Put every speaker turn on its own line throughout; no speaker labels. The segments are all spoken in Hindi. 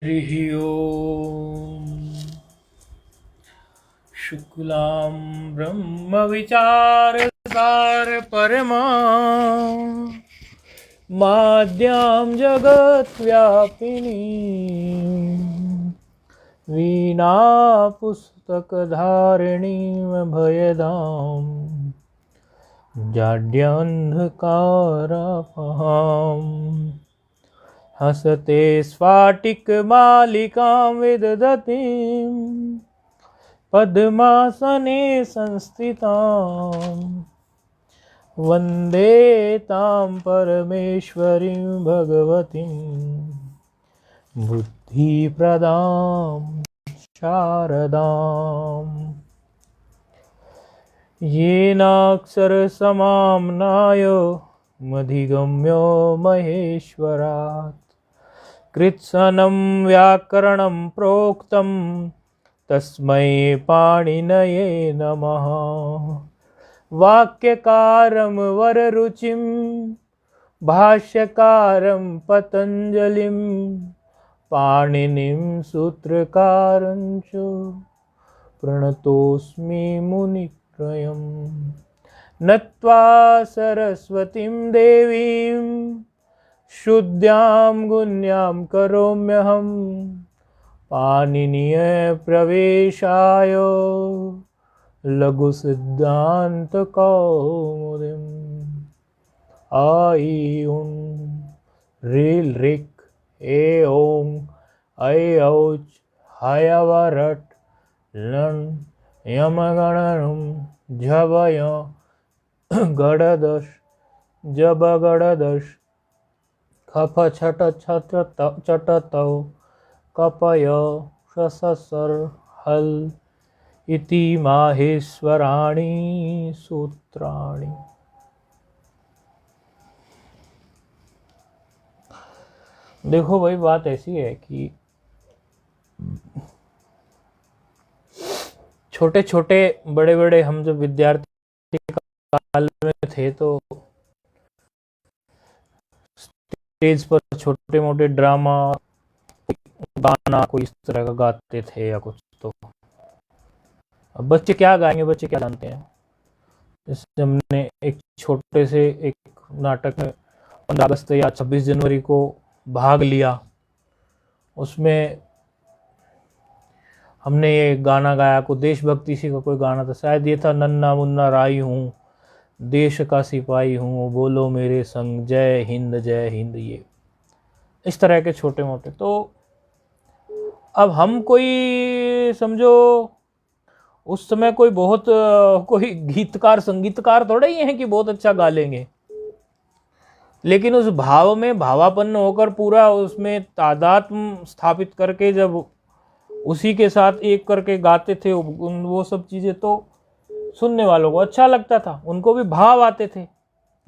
हरिः ओम्। शुक्लां ब्रह्मविचारसार परमा माद्यां जगत्व्यापिनी वीणा पुस्तकधारिणीं भयदां जाड्यान्धकारापहाम् हसते स्फाटिकमालिकां विदधतीं पद्मासने संस्थितां वन्दे तां परमेश्वरीं भगवतीं बुद्धिप्रदां शारदाम् येनाक्षरसमाम्नाय मधिगम्यो महेश्वरात् कृत्स्नं व्याकरणं प्रोक्तं तस्मै पाणिनये नमः। वाक्यकारं वररुचिं भाष्यकारं पतञ्जलिं पाणिनिं सूत्रकारं च प्रणतोऽस्मि मुनित्रयम्। नत्वा सरस्वतीं देवीं शुद्ध्यां गुण्यां करोम्यहं पाणिनीयप्रवेशाय लघुसिद्धान्तकौमुदीम्। ऐ ऊं ऋल ऋक् ए ओं ऐ औच हयवरट् लन् यमगणनं झवय गडदश जबगडदश खफ छट छट चटतौ कपय शससर हल इति माहेश्वराणि सूत्राणि। देखो भाई, बात ऐसी है कि छोटे छोटे बड़े बड़े हम जब विद्यार्थी काल में थे तो स्टेज पर छोटे मोटे ड्रामा, गाना कोई इस तरह का गाते थे या कुछ। तो अब बच्चे क्या गाएंगे, बच्चे क्या जानते हैं। जैसे हमने एक छोटे से एक नाटक में 15 अगस्त या 26 जनवरी को भाग लिया, उसमें हमने ये गाना गाया, कोई देशभक्ति सी का कोई गाना था, शायद ये था नन्ना मुन्ना राई हूँ, देश का सिपाही हूँ, बोलो मेरे संग जय हिंद जय हिंद। ये इस तरह के छोटे मोटे। तो अब हम कोई समझो उस समय कोई बहुत कोई गीतकार संगीतकार थोड़े ही हैं कि बहुत अच्छा गा लेंगे, लेकिन उस भाव में भावापन्न होकर पूरा उसमें तादात्म्य स्थापित करके जब उसी के साथ एक करके गाते थे वो सब चीज़ें, तो सुनने वालों को अच्छा लगता था, उनको भी भाव आते थे।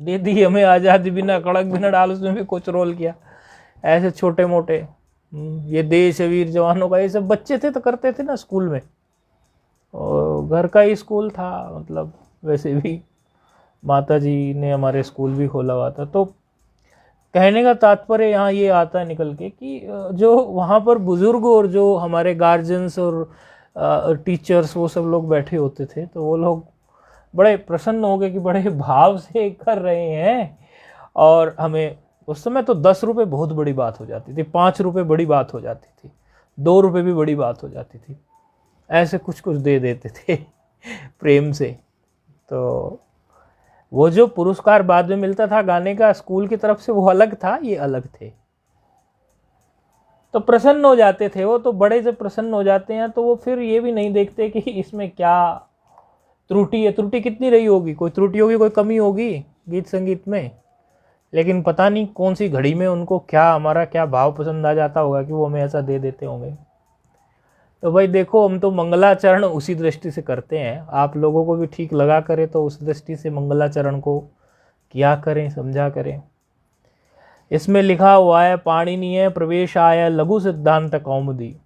दे दी हमें आज़ादी बिना कड़क बिना डाल, उसमें भी कुछ रोल किया। ऐसे छोटे मोटे ये देश वीर जवानों का, ये सब बच्चे थे तो करते थे ना स्कूल में, और घर का ही स्कूल था, मतलब वैसे भी माता जी ने हमारे स्कूल भी खोला हुआ था। तो कहने का तात्पर्य यहाँ ये आता है निकल के कि जो वहाँ पर बुज़ुर्ग और जो हमारे गार्जियंस और टीचर्स वो सब लोग बैठे होते थे, तो वो लोग बड़े प्रसन्न हो गए कि बड़े भाव से कर रहे हैं। और हमें उस समय तो 10 रुपये बहुत बड़ी बात हो जाती थी, 5 रुपये बड़ी बात हो जाती थी, 2 रुपये भी बड़ी बात हो जाती थी, ऐसे कुछ कुछ दे देते थे प्रेम से। तो वो जो पुरस्कार बाद में मिलता था गाने का स्कूल की तरफ से, वो अलग था, ये अलग थे। तो प्रसन्न हो जाते थे वो, तो बड़े जब प्रसन्न हो जाते हैं तो वो फिर ये भी नहीं देखते कि इसमें क्या त्रुटि है। त्रुटि कितनी रही होगी, कोई त्रुटि होगी, कोई कमी होगी गीत संगीत में, लेकिन पता नहीं कौन सी घड़ी में उनको क्या हमारा क्या भाव पसंद आ जाता होगा कि वो हमें ऐसा दे देते होंगे। तो भाई देखो, हम तो मंगलाचरण उसी दृष्टि से करते हैं, आप लोगों को भी ठीक लगा करें तो उस दृष्टि से मंगलाचरण को किया करें, समझा करें। इसमें लिखा हुआ है पाणिनीय प्रवेशाय लघु सिद्धांत कौमुदी।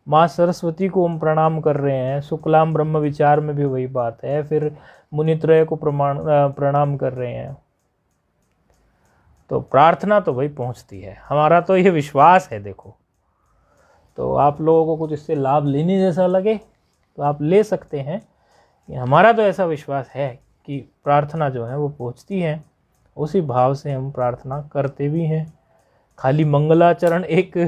माँ सरस्वती को हम प्रणाम कर रहे हैं। शुक्लाम ब्रह्म विचार में भी वही बात है। फिर मुनित्रय को प्रणाम कर रहे हैं। तो प्रार्थना तो भाई पहुंचती है, हमारा तो ये विश्वास है। देखो तो आप लोगों को कुछ इससे लाभ लेने जैसा लगे तो आप ले सकते हैं। हमारा तो ऐसा विश्वास है कि प्रार्थना जो है वो पहुंचती है, उसी भाव से हम प्रार्थना करते भी हैं। खाली मंगलाचरण एक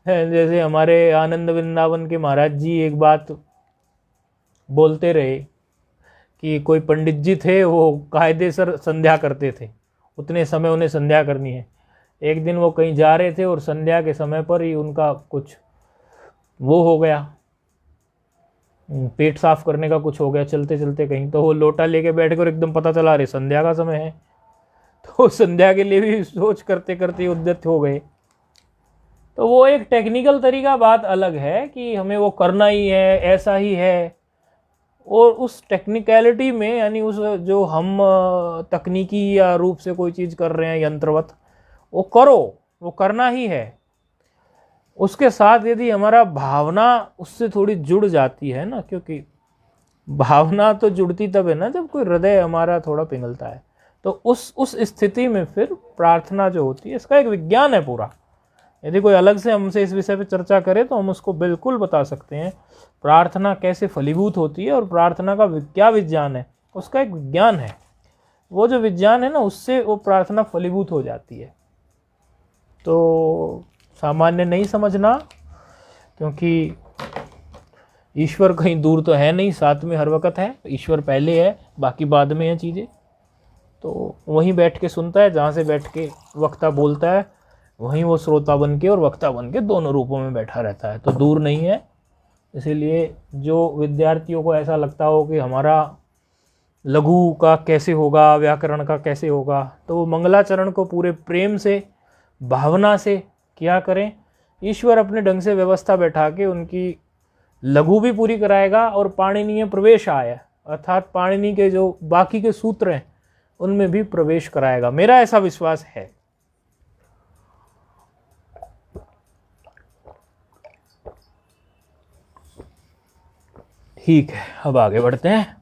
जैसे हमारे आनंद वृंदावन के महाराज जी एक बात बोलते रहे कि कोई पंडित जी थे, वो कायदेसर संध्या करते थे, उतने समय उन्हें संध्या करनी है। एक दिन वो कहीं जा रहे थे और संध्या के समय पर ही उनका कुछ वो हो गया, पेट साफ करने का कुछ हो गया चलते चलते कहीं, तो वो लोटा लेके बैठ कर एकदम पता चला रहे संध्या का समय है, तो संध्या के लिए भी सोच करते करते उद्यत हो गए। तो वो एक टेक्निकल तरीका, बात अलग है कि हमें वो करना ही है, ऐसा ही है। और उस टेक्निकलिटी में, यानी उस जो हम तकनीकी या रूप से कोई चीज़ कर रहे हैं यंत्रवत, वो करो, वो करना ही है। उसके साथ यदि हमारा भावना उससे थोड़ी जुड़ जाती है ना, क्योंकि भावना तो जुड़ती तब है ना जब कोई हृदय हमारा थोड़ा पिघलता है, तो उस स्थिति में फिर प्रार्थना जो होती है, इसका एक विज्ञान है पूरा। यदि कोई अलग से हमसे इस विषय पे चर्चा करे तो हम उसको बिल्कुल बता सकते हैं प्रार्थना कैसे फलीभूत होती है और प्रार्थना का क्या विज्ञान है, उसका एक विज्ञान है। वो जो विज्ञान है ना, उससे वो प्रार्थना फलीभूत हो जाती है। तो सामान्य नहीं समझना, क्योंकि ईश्वर कहीं दूर तो है नहीं, साथ में हर वक्त है। ईश्वर पहले है, बाकी बाद में है चीज़ें। तो वहीं बैठ के सुनता है, जहाँ से बैठ के वक्ता बोलता है वहीं वो श्रोता बन के और वक्ता बन के दोनों रूपों में बैठा रहता है, तो दूर नहीं है। इसीलिए जो विद्यार्थियों को ऐसा लगता हो कि हमारा लघु का कैसे होगा, व्याकरण का कैसे होगा, तो वो मंगलाचरण को पूरे प्रेम से, भावना से किया करें। ईश्वर अपने ढंग से व्यवस्था बैठा के उनकी लघु भी पूरी कराएगा और पाणिनीय प्रवेश आय, अर्थात पाणिनि के जो बाकी के सूत्र हैं उनमें भी प्रवेश कराएगा। मेरा ऐसा विश्वास है। ठीक है, अब आगे बढ़ते हैं।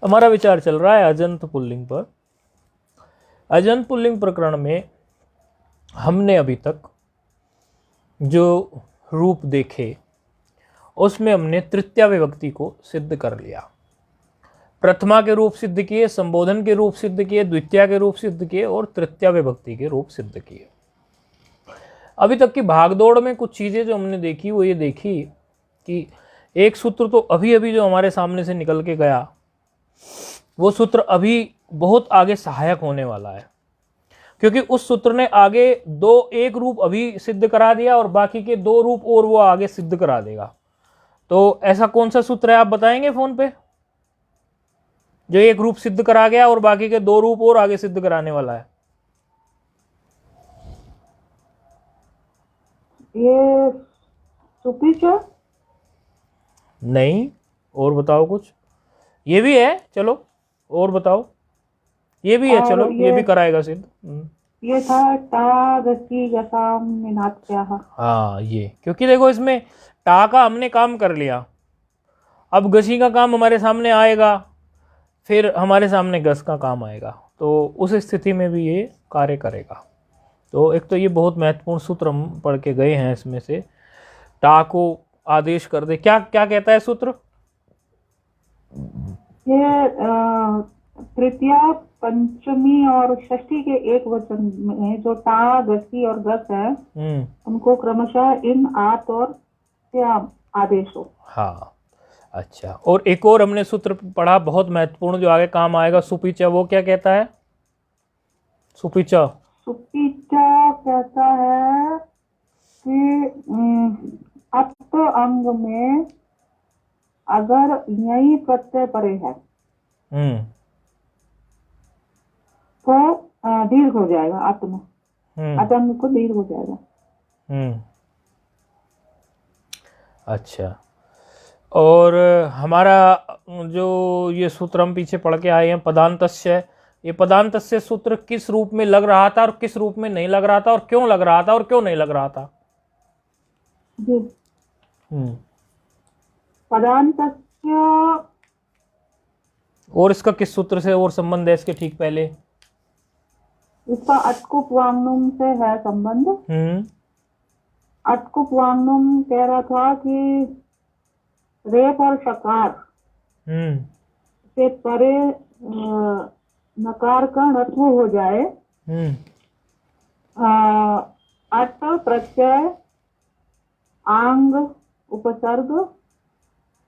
हमारा विचार चल रहा है अजंत पुल्लिंग पर। अजंत पुल्लिंग प्रकरण में हमने अभी तक जो रूप देखे उसमें हमने तृतीया विभक्ति को सिद्ध कर लिया। प्रथमा के रूप सिद्ध किए, संबोधन के रूप सिद्ध किए, द्वितीया के रूप सिद्ध किए और तृतीया विभक्ति के रूप सिद्ध किए। अभी तक की भागदौड़ में कुछ चीज़ें जो हमने देखी वो ये देखी कि एक सूत्र तो अभी अभी जो हमारे सामने से निकल के गया, वो सूत्र अभी बहुत आगे सहायक होने वाला है, क्योंकि उस सूत्र ने आगे एक रूप अभी सिद्ध करा दिया और बाकी के 2 रूप और वो आगे सिद्ध करा देगा। तो ऐसा कौन सा सूत्र है, आप बताएंगे फोन पे, जो एक रूप सिद्ध करा गया और बाकी के 2 रूप और आगे सिद्ध कराने वाला है?
ये सुपीचा
नहीं, और बताओ कुछ। ये भी है, चलो और बताओ। ये भी है, चलो ये भी कराएगा सिद्ध।
ये था टा गति गसाम निनात्याः।
हाँ, ये क्योंकि देखो इसमें टा का हमने काम कर लिया, अब गसी का काम हमारे सामने आएगा, फिर हमारे सामने गस का काम आएगा, तो उस स्थिति में भी ये कार्य करेगा। तो एक तो ये बहुत महत्वपूर्ण सूत्र हम पढ़ के गए हैं, इसमें से टा को आदेश कर दे, क्या क्या कहता है सूत्र?
ये तृतीया, पंचमी और षष्ठी के एक वचन में जो टा, गसी और गस है, उनको क्रमशः इन, आत और त्या आदेश हो।
हाँ, अच्छा। और एक और हमने सूत्र पढ़ा बहुत महत्वपूर्ण जो आगे काम आएगा, सुपीचा, वो क्या कहता है? सुपीचा
कहता है कि अप अंग में अगर यही प्रत्यय परे है तो दीर्घ हो जाएगा, आत्म अतंग को दीर्घ हो जाएगा।
अच्छा। और हमारा जो ये सूत्र हम पीछे पढ़ के आए हैं, पदांतस्य, ये पदांतस्य सूत्र किस रूप में लग रहा था और किस रूप में नहीं लग रहा था, और क्यों लग रहा था और क्यों नहीं लग रहा था?
पदांतस्य,
और इसका किस सूत्र से और संबंध है इसके ठीक पहले?
इसका अटकुप वांगनुम से है संबंध। अटकुप वांगनुम कह रहा था कि रेप और शकार से परे नकार का णत्व हो जाए। अट प्रत्यय, आंग, उपसर्ग,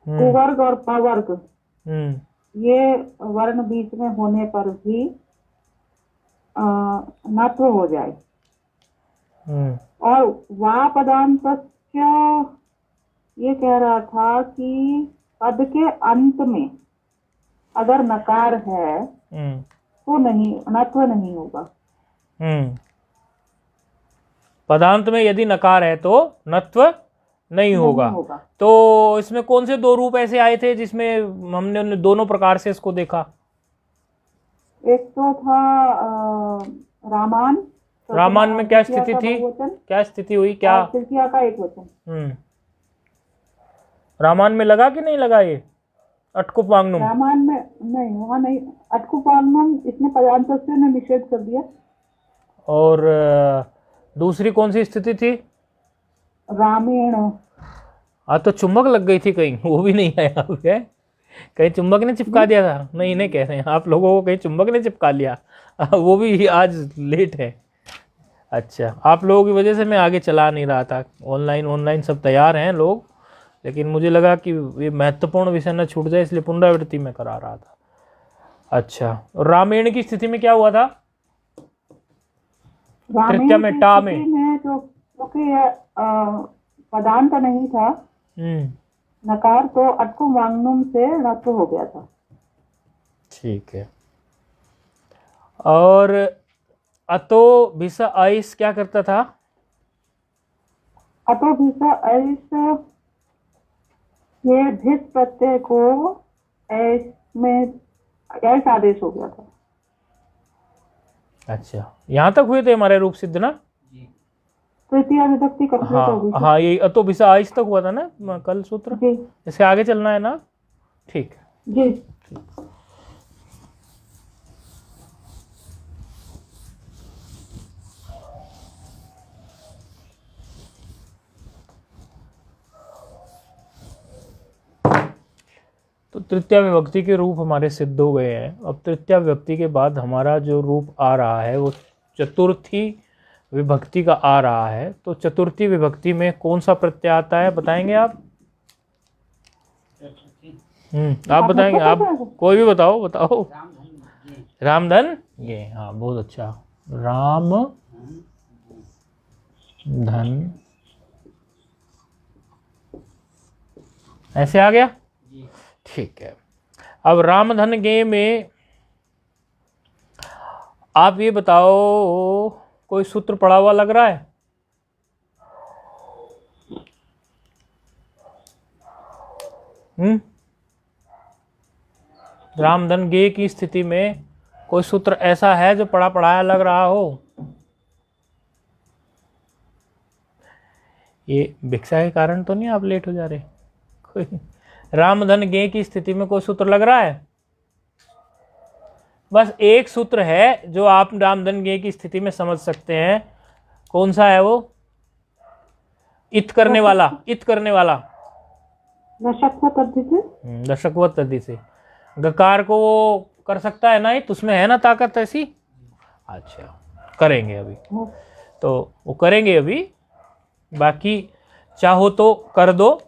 कुवर्ग और पवर्ग ये वर्ण बीच में होने पर भी णत्व हो जाए। और वा पदांतस्य ये कह रहा था कि पद के अंत में अगर नकार है तो नहीं, णत्व नहीं होगा।
पदांत में यदि नकार है तो णत्व नहीं होगा। तो इसमें कौन से दो रूप ऐसे आए थे जिसमें हमने दोनों प्रकार से इसको देखा?
एक तो था रामान।
रामान में क्या स्थिति थी, क्या स्थिति हुई, क्या
तृतीया का एक वचन।
रामान में लगा कि नहीं लगा ये अटकुप वांगनुम?
रामान में नहीं, वहाँ नहीं। अटकुप वांगनुम इसने पदांतस्य ने निषेध कर दिया।
और दूसरी कौन सी स्थिति थी?
रामेण।
तो चुंबक लग गई थी कहीं, वो भी नहीं आया है? कहीं चुंबक ने चिपका दिया था? नहीं कह रहे हैं आप लोगों को, कहीं चुंबक ने चिपका लिया? वो भी आज लेट है। अच्छा, आप लोगों की वजह से मैं आगे चला नहीं रहा था। ऑनलाइन सब तैयार हैं लोग, लेकिन मुझे लगा कि ये महत्वपूर्ण विषय न छूट जाए, इसलिए पुनरावृत्ति में करा रहा था। अच्छा, रामेण की स्थिति में क्या हुआ था? तृतीया में टा में
जो पदांत नहीं था नकार, तो अटकुप वांगनुम से णत्व हो गया था।
ठीक है। और अतो भिसा आइस क्या करता था?
अतो भिसा आइस ये भिस प्रत्यय को ऐस में ऐस आदेश हो गया था।
अच्छा, यहाँ तक हुए थे हमारे रूप सिद्ध ना?
तृतीया विभक्ति कंप्लीट हो गई।
हाँ, ये अतो भिसा आइस तक हुआ था ना कल सूत्र?
जी।
इससे आगे चलना है ना? ठीक है
जी।
तो तृतीया विभक्ति के रूप हमारे सिद्ध हो गए हैं। अब तृतीया विभक्ति के बाद हमारा जो रूप आ रहा है वो चतुर्थी विभक्ति का आ रहा है। तो चतुर्थी विभक्ति में कौन सा प्रत्यय आता है, बताएंगे आप? आप बताएंगे? आप कोई भी बताओ। रामधन, ये हाँ बहुत अच्छा। राम धन, ऐसे आ गया? ठीक है। अब रामधन गे में आप ये बताओ, कोई सूत्र पड़ा हुआ लग रहा है? रामधन गे की स्थिति में कोई सूत्र ऐसा है जो पढ़ा पढ़ाया लग रहा हो? ये भिक्षा के कारण तो नहीं आप लेट हो जा रहे? कोई रामधन गे की स्थिति में कोई सूत्र लग रहा है? बस एक सूत्र है जो आप रामधन गे की स्थिति में समझ सकते हैं। कौन सा है वो? इत करने वाला। दशकवत तद्धि से गकार को वो कर सकता है ना, इत उसमें है ना ताकत ऐसी? अच्छा, करेंगे अभी, तो वो करेंगे अभी। बाकी चाहो तो कर दो,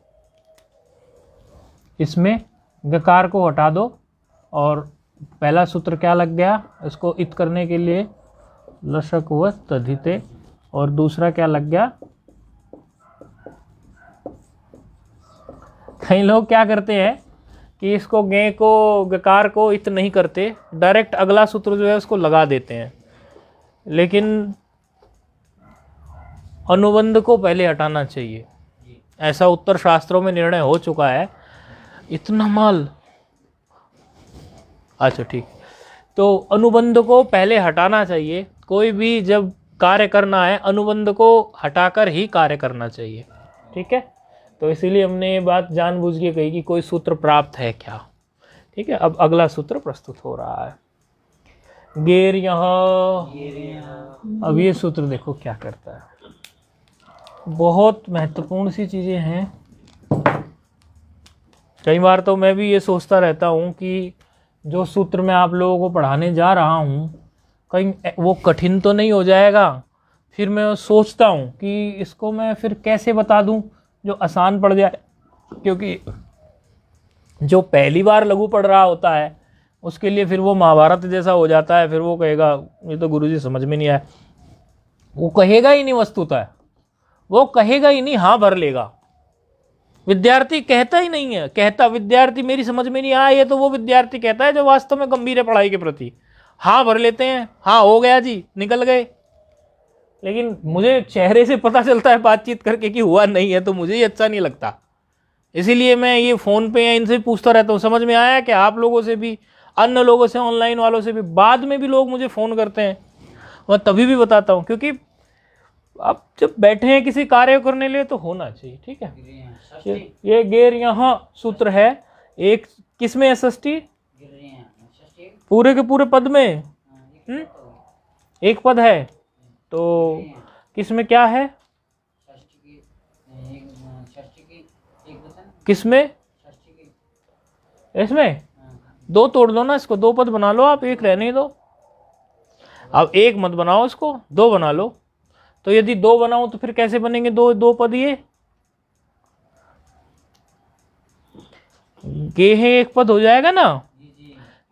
इसमें गकार को हटा दो। और पहला सूत्र क्या लग गया इसको इत करने के लिए? लशकवत तद्धिते। और दूसरा क्या लग गया? कई लोग क्या करते हैं कि इसको गे को गकार को इत नहीं करते, डायरेक्ट अगला सूत्र जो है उसको लगा देते हैं। लेकिन अनुबंध को पहले हटाना चाहिए, ऐसा उत्तर शास्त्रों में निर्णय हो चुका है। इतना माल, अच्छा ठीक। तो अनुबंध को पहले हटाना चाहिए। कोई भी जब कार्य करना है अनुबंध को हटाकर ही कार्य करना चाहिए, ठीक है। तो इसीलिए हमने ये बात जानबूझ के कही कि कोई सूत्र प्राप्त है क्या, ठीक है। अब अगला सूत्र प्रस्तुत हो रहा है। गेर यहाँ, अब ये सूत्र देखो क्या करता है। बहुत महत्वपूर्ण सी चीज़ें हैं। कई बार तो मैं भी ये सोचता रहता हूँ कि जो सूत्र मैं आप लोगों को पढ़ाने जा रहा हूँ कहीं वो कठिन तो नहीं हो जाएगा। फिर मैं सोचता हूँ कि इसको मैं फिर कैसे बता दूँ जो आसान पड़ जाए, क्योंकि जो पहली बार लघु पढ़ रहा होता है उसके लिए फिर वो महाभारत जैसा हो जाता है। फिर वो कहेगा ये तो गुरुजी समझ में नहीं आया, वो कहेगा ही नहीं, वस्तुतः वो कहेगा ही नहीं, हाँ भर लेगा। विद्यार्थी कहता ही नहीं है, कहता विद्यार्थी मेरी समझ में नहीं आया ये तो वो विद्यार्थी कहता है जो वास्तव में गंभीर है पढ़ाई के प्रति। हाँ भर लेते हैं, हाँ हो गया जी, निकल गए। लेकिन मुझे चेहरे से पता चलता है बातचीत करके कि हुआ नहीं है, तो मुझे ही अच्छा नहीं लगता। इसीलिए मैं ये फ़ोन पे या इनसे पूछता रहता हूँ समझ में आया कि आप लोगों से भी, अन्य लोगों से, ऑनलाइन वालों से भी। बाद में भी लोग मुझे फ़ोन करते हैं, मैं तभी भी बताता हूँ, क्योंकि आप जब बैठे हैं किसी कार्य करने लिए तो होना चाहिए। ठीक है, ये गेर यहाँ सूत्र है, एक किस में है? षष्ठी, पूरे के पूरे पद में एक पद है, तो किस में क्या है? किस में? इसमें दो तोड़ दो ना इसको, दो पद बना लो आप, एक रहने दो। अब एक मत बनाओ इसको, दो बना लो। तो यदि दो बनाओ तो फिर कैसे बनेंगे दो दो पद? ये गेह एक पद हो जाएगा ना,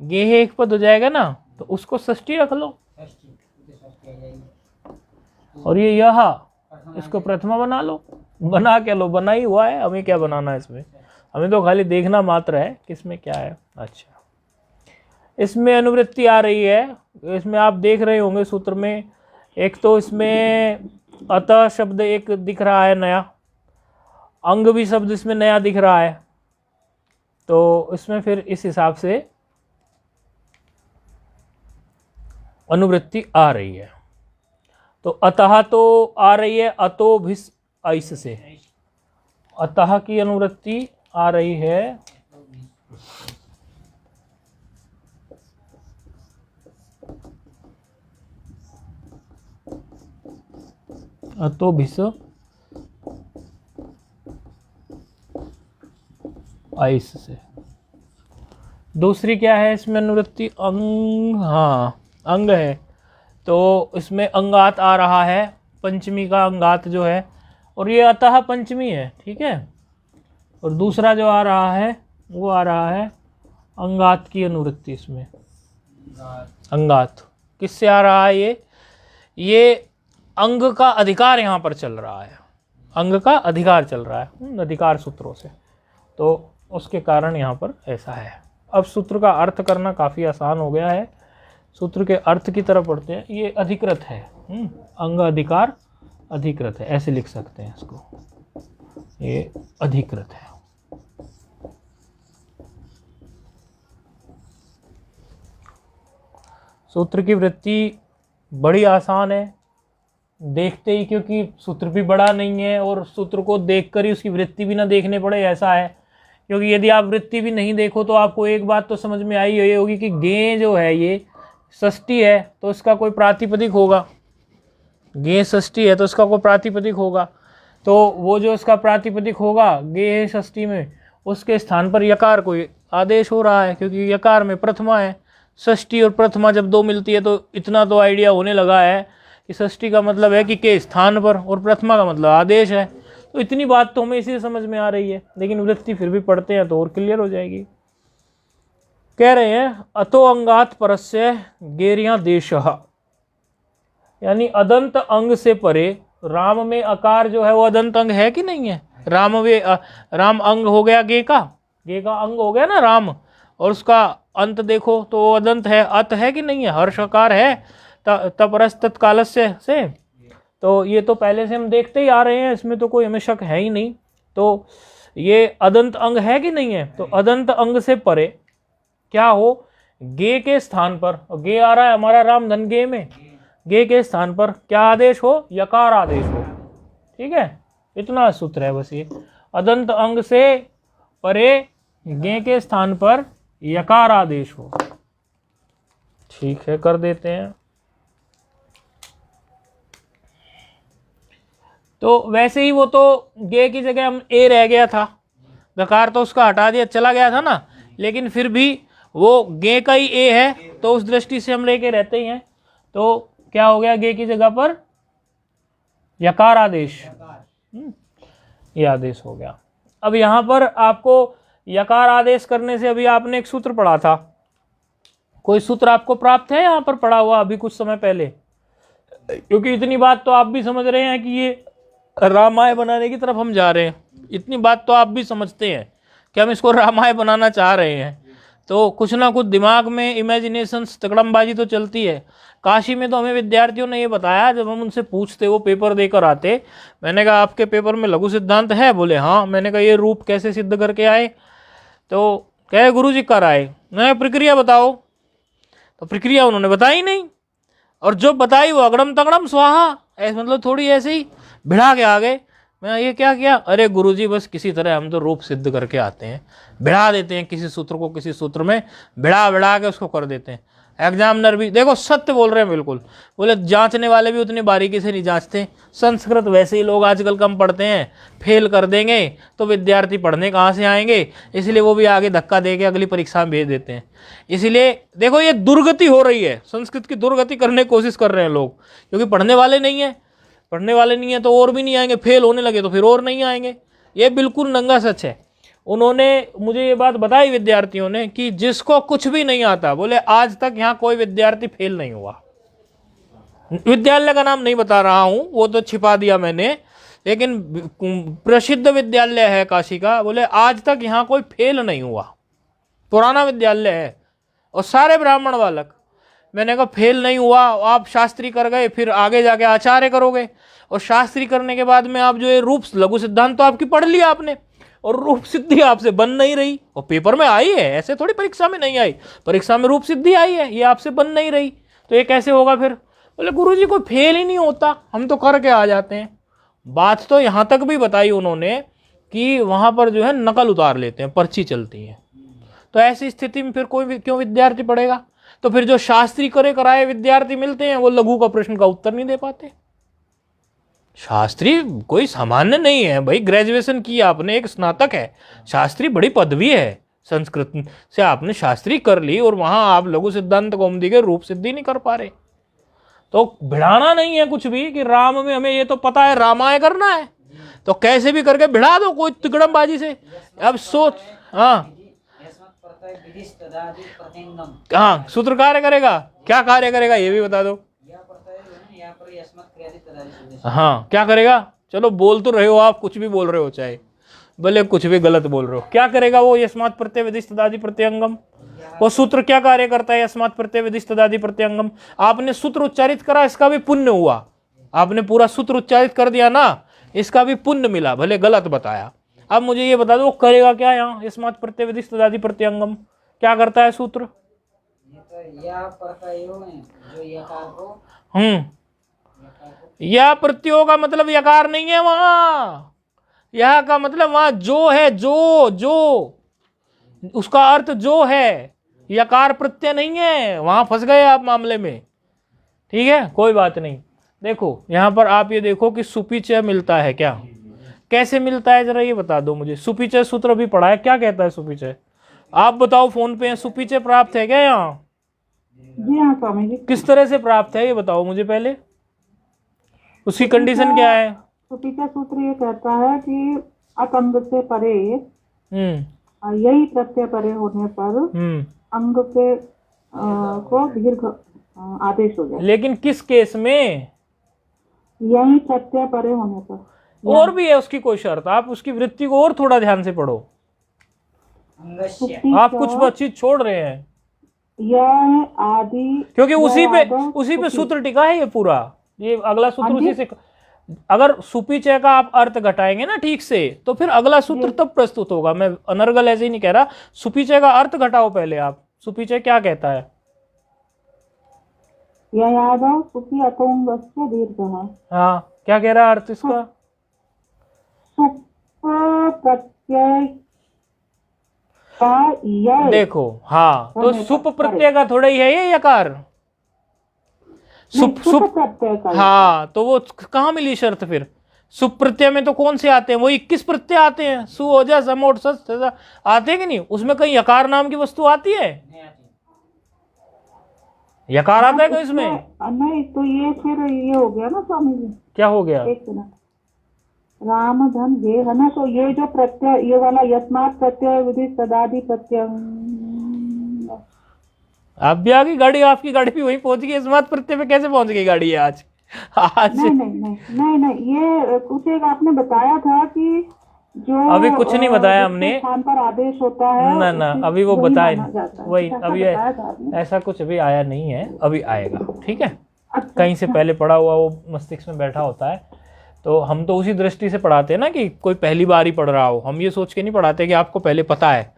गेह एक पद हो जाएगा ना, तो उसको षष्ठी रख लो। और ये यह, इसको प्रथमा बना लो। बना क्या लो, बना ही हुआ है, हमें क्या बनाना है इसमें, हमें तो खाली देखना मात्र है किसमें क्या है। अच्छा, इसमें अनुवृत्ति आ रही है, इसमें आप देख रहे होंगे सूत्र में, एक तो इसमें अतः शब्द एक दिख रहा है नया, अंग भी शब्द इसमें नया दिख रहा है, तो इसमें फिर इस हिसाब से अनुवृत्ति आ रही है। तो अतः तो आ रही है अतो भिस ऐस से, अतः की अनुवृत्ति आ रही है अतो भिस ऐस से। दूसरी क्या है इसमें अनुवृत्ति? अंग, हाँ अंग है, तो इसमें अंगात आ रहा है, पंचमी का अंगात जो है, और ये अतः पंचमी है। ठीक है, और दूसरा जो आ रहा है वो आ रहा है अंगात की अनुवृत्ति। इसमें अंगात किससे आ रहा है? ये अंग का अधिकार यहाँ पर चल रहा है, अंग का अधिकार चल रहा है अधिकार सूत्रों से, तो उसके कारण यहाँ पर ऐसा है। अब सूत्र का अर्थ करना काफ़ी आसान हो गया है, सूत्र के अर्थ की तरफ पढ़ते हैं। ये अधिकृत है, अंग अधिकार अधिकृत है, ऐसे लिख सकते हैं इसको, ये अधिकृत है। सूत्र की वृत्ति बड़ी आसान है, देखते ही, क्योंकि सूत्र भी बड़ा नहीं है और सूत्र को देखकर ही उसकी वृत्ति भी ना देखने पड़े, ऐसा है। क्योंकि यदि आप वृत्ति भी नहीं देखो तो आपको एक बात तो समझ में आई होगी कि गे जो है ये षष्ठी है, तो इसका कोई प्रातिपदिक होगा। गे षष्ठी है तो इसका कोई प्रातिपदिक होगा, तो वो जो इसका प्रातिपदिक होगा गे षष्ठी में, उसके स्थान पर यकार कोई आदेश हो रहा है, क्योंकि यकार में प्रथमा है। षष्ठी और प्रथमा जब दो मिलती है तो इतना तो आइडिया होने लगा है कि षष्ठी का मतलब है कि के स्थान पर, और प्रथमा का मतलब आदेश है। तो इतनी बात तो हमें इसी समझ में आ रही है, लेकिन वृत्ति फिर भी पढ़ते हैं तो और क्लियर हो जाएगी। कह रहे हैं अतो अंगात परस्य गेरिया देशः, यानी अदंत अंग से परे। राम में अकार जो है वो अदंत अंग है कि नहीं है? राम अंग हो गया गे का अंग हो गया ना राम, और उसका अंत देखो तो वो अदंत है, अत है कि नहीं है? हर्षकार है तपरस तत्कालस्य से, तो ये तो पहले से हम देखते ही आ रहे हैं, इसमें तो कोई हमें शक है ही नहीं। तो ये अदंत अंग है कि नहीं है? तो अदंत अंग से परे क्या हो? गे के स्थान पर, और गे आ रहा है हमारा राम धन गे में, गे के स्थान पर क्या आदेश हो? यकार आदेश हो। ठीक है, इतना सूत्र है बस ये, अदंत अंग से परे गे के स्थान पर यकार आदेश हो। ठीक है, कर देते हैं। तो वैसे ही वो तो गे की जगह हम ए रह गया था, गकार तो उसका हटा दिया, चला गया था ना, लेकिन फिर भी वो गे का ही ए है, तो उस दृष्टि से हम लेके रहते ही हैं। तो क्या हो गया, गे की जगह पर यकार आदेश, ये आदेश हो गया। अब यहां पर आपको यकार आदेश करने से अभी आपने एक सूत्र पढ़ा था, कोई सूत्र आपको प्राप्त है यहां पर पढ़ा हुआ अभी कुछ समय पहले? क्योंकि इतनी बात तो आप भी समझ रहे हैं कि ये रामायण बनाने की तरफ हम जा रहे हैं, इतनी बात तो आप भी समझते हैं कि हम इसको रामायण बनाना चाह रहे हैं, तो कुछ ना कुछ दिमाग में इमेजिनेशन तकड़मबाजी तो चलती है। काशी में तो हमें विद्यार्थियों ने ये बताया, जब हम उनसे पूछते वो पेपर देकर आते, मैंने कहा आपके पेपर में लघु सिद्धांत है? बोले हाँ। मैंने कहा ये रूप कैसे सिद्ध करके आए? तो कहे गुरु जी कर आए। मैं प्रक्रिया बताओ, तो प्रक्रिया उन्होंने बताई नहीं, और जो बताई वो अगड़म तगड़म स्वाहा, ऐसे मतलब थोड़ी ऐसे ही भिड़ा के आ गए। मैं ये क्या किया? अरे गुरुजी बस किसी तरह हम तो रूप सिद्ध करके आते हैं, भिड़ा देते हैं किसी सूत्र को किसी सूत्र में, भिड़ा के उसको कर देते हैं। एग्जामिनर भी देखो सत्य बोल रहे हैं बिल्कुल, बोले जांचने वाले भी उतनी बारीकी से नहीं जांचते। संस्कृत वैसे ही लोग आजकल कम पढ़ते हैं, फेल कर देंगे तो विद्यार्थी पढ़ने कहाँ से आएंगे, इसलिए वो भी आगे धक्का दे के अगली परीक्षा में भेज देते हैं। इसलिए देखो ये दुर्गति हो रही है, संस्कृत की दुर्गति करने की कोशिश कर रहे हैं लोग, क्योंकि पढ़ने वाले नहीं है, पढ़ने वाले नहीं है तो और भी नहीं आएंगे, फेल होने लगे तो फिर और नहीं आएंगे। ये बिल्कुल नंगा सच है। उन्होंने मुझे ये बात बताई विद्यार्थियों ने कि जिसको कुछ भी नहीं आता, बोले आज तक यहाँ कोई विद्यार्थी फेल नहीं हुआ। विद्यालय का नाम नहीं बता रहा हूँ, वो तो छिपा दिया मैंने, लेकिन प्रसिद्ध विद्यालय है काशी का, बोले आज तक यहाँ कोई फेल नहीं हुआ, पुराना विद्यालय है और सारे ब्राह्मण बालक। मैंने कहा फेल नहीं हुआ, आप शास्त्री कर गए, फिर आगे जाके आचार्य करोगे, और शास्त्री करने के बाद में आप जो ये रूप लघु सिद्धांत तो आपकी पढ़ लिया आपने, और रूप सिद्धि आपसे बन नहीं रही, और पेपर में आई है, ऐसे थोड़ी परीक्षा में नहीं आई, परीक्षा में रूप सिद्धि आई है, ये आपसे बन नहीं रही, तो ये कैसे होगा फिर? बोले गुरुजी कोई फेल ही नहीं होता, हम तो करके आ जाते हैं। बात तो यहाँ तक भी बताई उन्होंने कि वहाँ पर जो है नकल उतार लेते हैं, पर्ची चलती है, तो ऐसी स्थिति में फिर कोई क्यों विद्यार्थी पढ़ेगा? तो फिर जो शास्त्री करे कराए विद्यार्थी मिलते हैं वो लघु का प्रश्न का उत्तर नहीं दे पाते। शास्त्री कोई सामान्य नहीं है भाई, ग्रेजुएशन की आपने, एक स्नातक है, शास्त्री बड़ी पदवी है, संस्कृत से आपने शास्त्री कर ली और वहां आप लघु सिद्धांत कौमुदी के रूप सिद्धि नहीं कर पा रहे। तो भिड़ाना नहीं है कुछ भी कि राम में हमें ये तो पता है रामायण करना है, तो कैसे भी करके भिड़ा दो कोई तिकड़मबाजी से। अब सोच, हाँ हाँ सूत्र कार्य करेगा, क्या कार्य करेगा ये भी बता दो। हाँ क्या करेगा? चलो बोल तो रहे हो आप, कुछ भी बोल रहे हो, चाहे भले कुछ भी गलत बोल रहे हो, क्या करेगा वो? यस्मात् प्रत्यय विधिष्ट तदादि प्रत्यंगम, वो सूत्र क्या कार्य करता है? यस्मात् प्रत्यय विधिष्ट तदादि प्रत्यंगम। आपने सूत्र उच्चारित करा, इसका भी पुण्य हुआ, आपने पूरा सूत्र उच्चारित कर दिया ना, इसका भी पुण्य मिला, भले गलत बताया। अब मुझे ये बता दो वो करेगा क्या यहाँ? यस्मात् प्रत्यय विधिष्ट तदादि प्रत्यंगम क्या करता है सूत्र? या प्रत्ययो का मतलब यकार नहीं है वहां, यह का मतलब वहां जो है, जो उसका अर्थ जो है, यकार प्रत्यय नहीं है, वहां फंस गए आप मामले में। ठीक है कोई बात नहीं। देखो यहां पर आप ये देखो कि सुपिचय मिलता है क्या, कैसे मिलता है जरा ये बता दो मुझे। सुपिचय सूत्र भी पढ़ा है, क्या कहता है सुपिचय? आप बताओ, फोन पे सुपिचय प्राप्त है क्या यहाँ?
जी हाँ स्वामी जी।
किस तरह से प्राप्त है ये बताओ मुझे पहले, उसकी कंडीशन क्या है?
सुपिचय सूत्र ये कहता है कि अकंग से परे यही प्रत्यय परे होने पर अंग के को दीर्घ आदेश हो जाए।
लेकिन किस केस में?
यही प्रत्यय परे होने पर।
और भी है उसकी कोई शर्त, आप उसकी वृत्ति को और थोड़ा ध्यान से पढ़ो, आप कुछ चीज छोड़ रहे हैं।
यह आदि,
क्योंकि उसी पे सूत्र टिका है ये पूरा, ये अगला सूत्र उसी से। अगर सुपिचय का आप अर्थ घटाएंगे ना ठीक से, तो फिर अगला सूत्र तब प्रस्तुत होगा। मैं अनर्गल ऐसे ही नहीं कह रहा, सुपिचय का अर्थ घटाओ पहले आप। सुपिचय क्या कहता है?
यादव सुपी अतोंगस्य दीर्घ है।
हाँ क्या कह रहा है अर्थ इसका?
सुप प्रत्यय का
देखो, हाँ तो सुप प्रत्यय का थोड़ा ही है ये यकार, सुप प्रत्यय का। हाँ तो वो कहाँ मिली शर्त फिर? सुप प्रत्यय में तो कौन से आते हैं? वो 21 प्रत्यय आते हैं, सु ओजा सम और सस आते हैं कि नहीं? उसमें कहीं यकार नाम की वस्तु आती है? यकार आता है क्या इसमें?
नहीं, तो ये फिर ये हो गया ना स्वामी जी।
क्या हो गया?
एक मिनट, राम धन ये है ना, तो ये जो प्रत्यय ये वाला यस्मात् प्रत्यय विधि सदादि प्रत्यय,
आप भी आ गई गाड़ी, आपकी गाड़ी भी वहीं पहुंच गई। यस्मात् प्रत्यय पे कैसे पहुंच गई गाड़ी ये आज?
नहीं नहीं नहीं नहीं नहीं, ये कुछ एक आपने बताया था कि जो
अभी कुछ नहीं बताया हमने,
स्थान पर आदेश होता है
ना ना अभी वो
वही
बताया
माना जाता है।
वही,
ऐसा
अभी
बताया था आपने।
ऐसा कुछ अभी आया नहीं है, अभी आएगा, ठीक है।
अच्छा,
कहीं से पहले पढ़ा हुआ वो मस्तिष्क में बैठा होता है, तो हम तो उसी दृष्टि से पढ़ाते हैं ना कि कोई पहली बार ही पढ़ रहा हो, हम ये सोच के नहीं पढ़ाते कि आपको पहले पता है।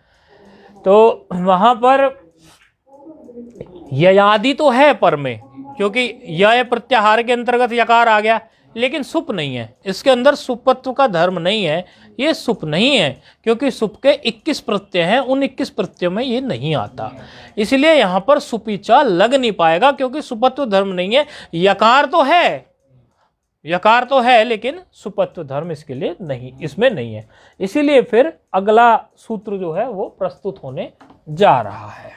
तो वहां पर ययादि तो है पर में, क्योंकि यह प्रत्याहार के अंतर्गत यकार आ गया, लेकिन सुप नहीं है, इसके अंदर सुपत्व का धर्म नहीं है, ये सुप नहीं है, क्योंकि सुप के 21 प्रत्यय हैं, उन 21 प्रत्ययों में ये नहीं आता, इसलिए यहां पर सुपीचा लग नहीं पाएगा, क्योंकि सुपत्व धर्म नहीं है। यकार तो है, यकार तो है, लेकिन सुपत्व धर्म इसके लिए नहीं, इसमें नहीं है, इसीलिए फिर अगला सूत्र जो है वो प्रस्तुत होने जा रहा है।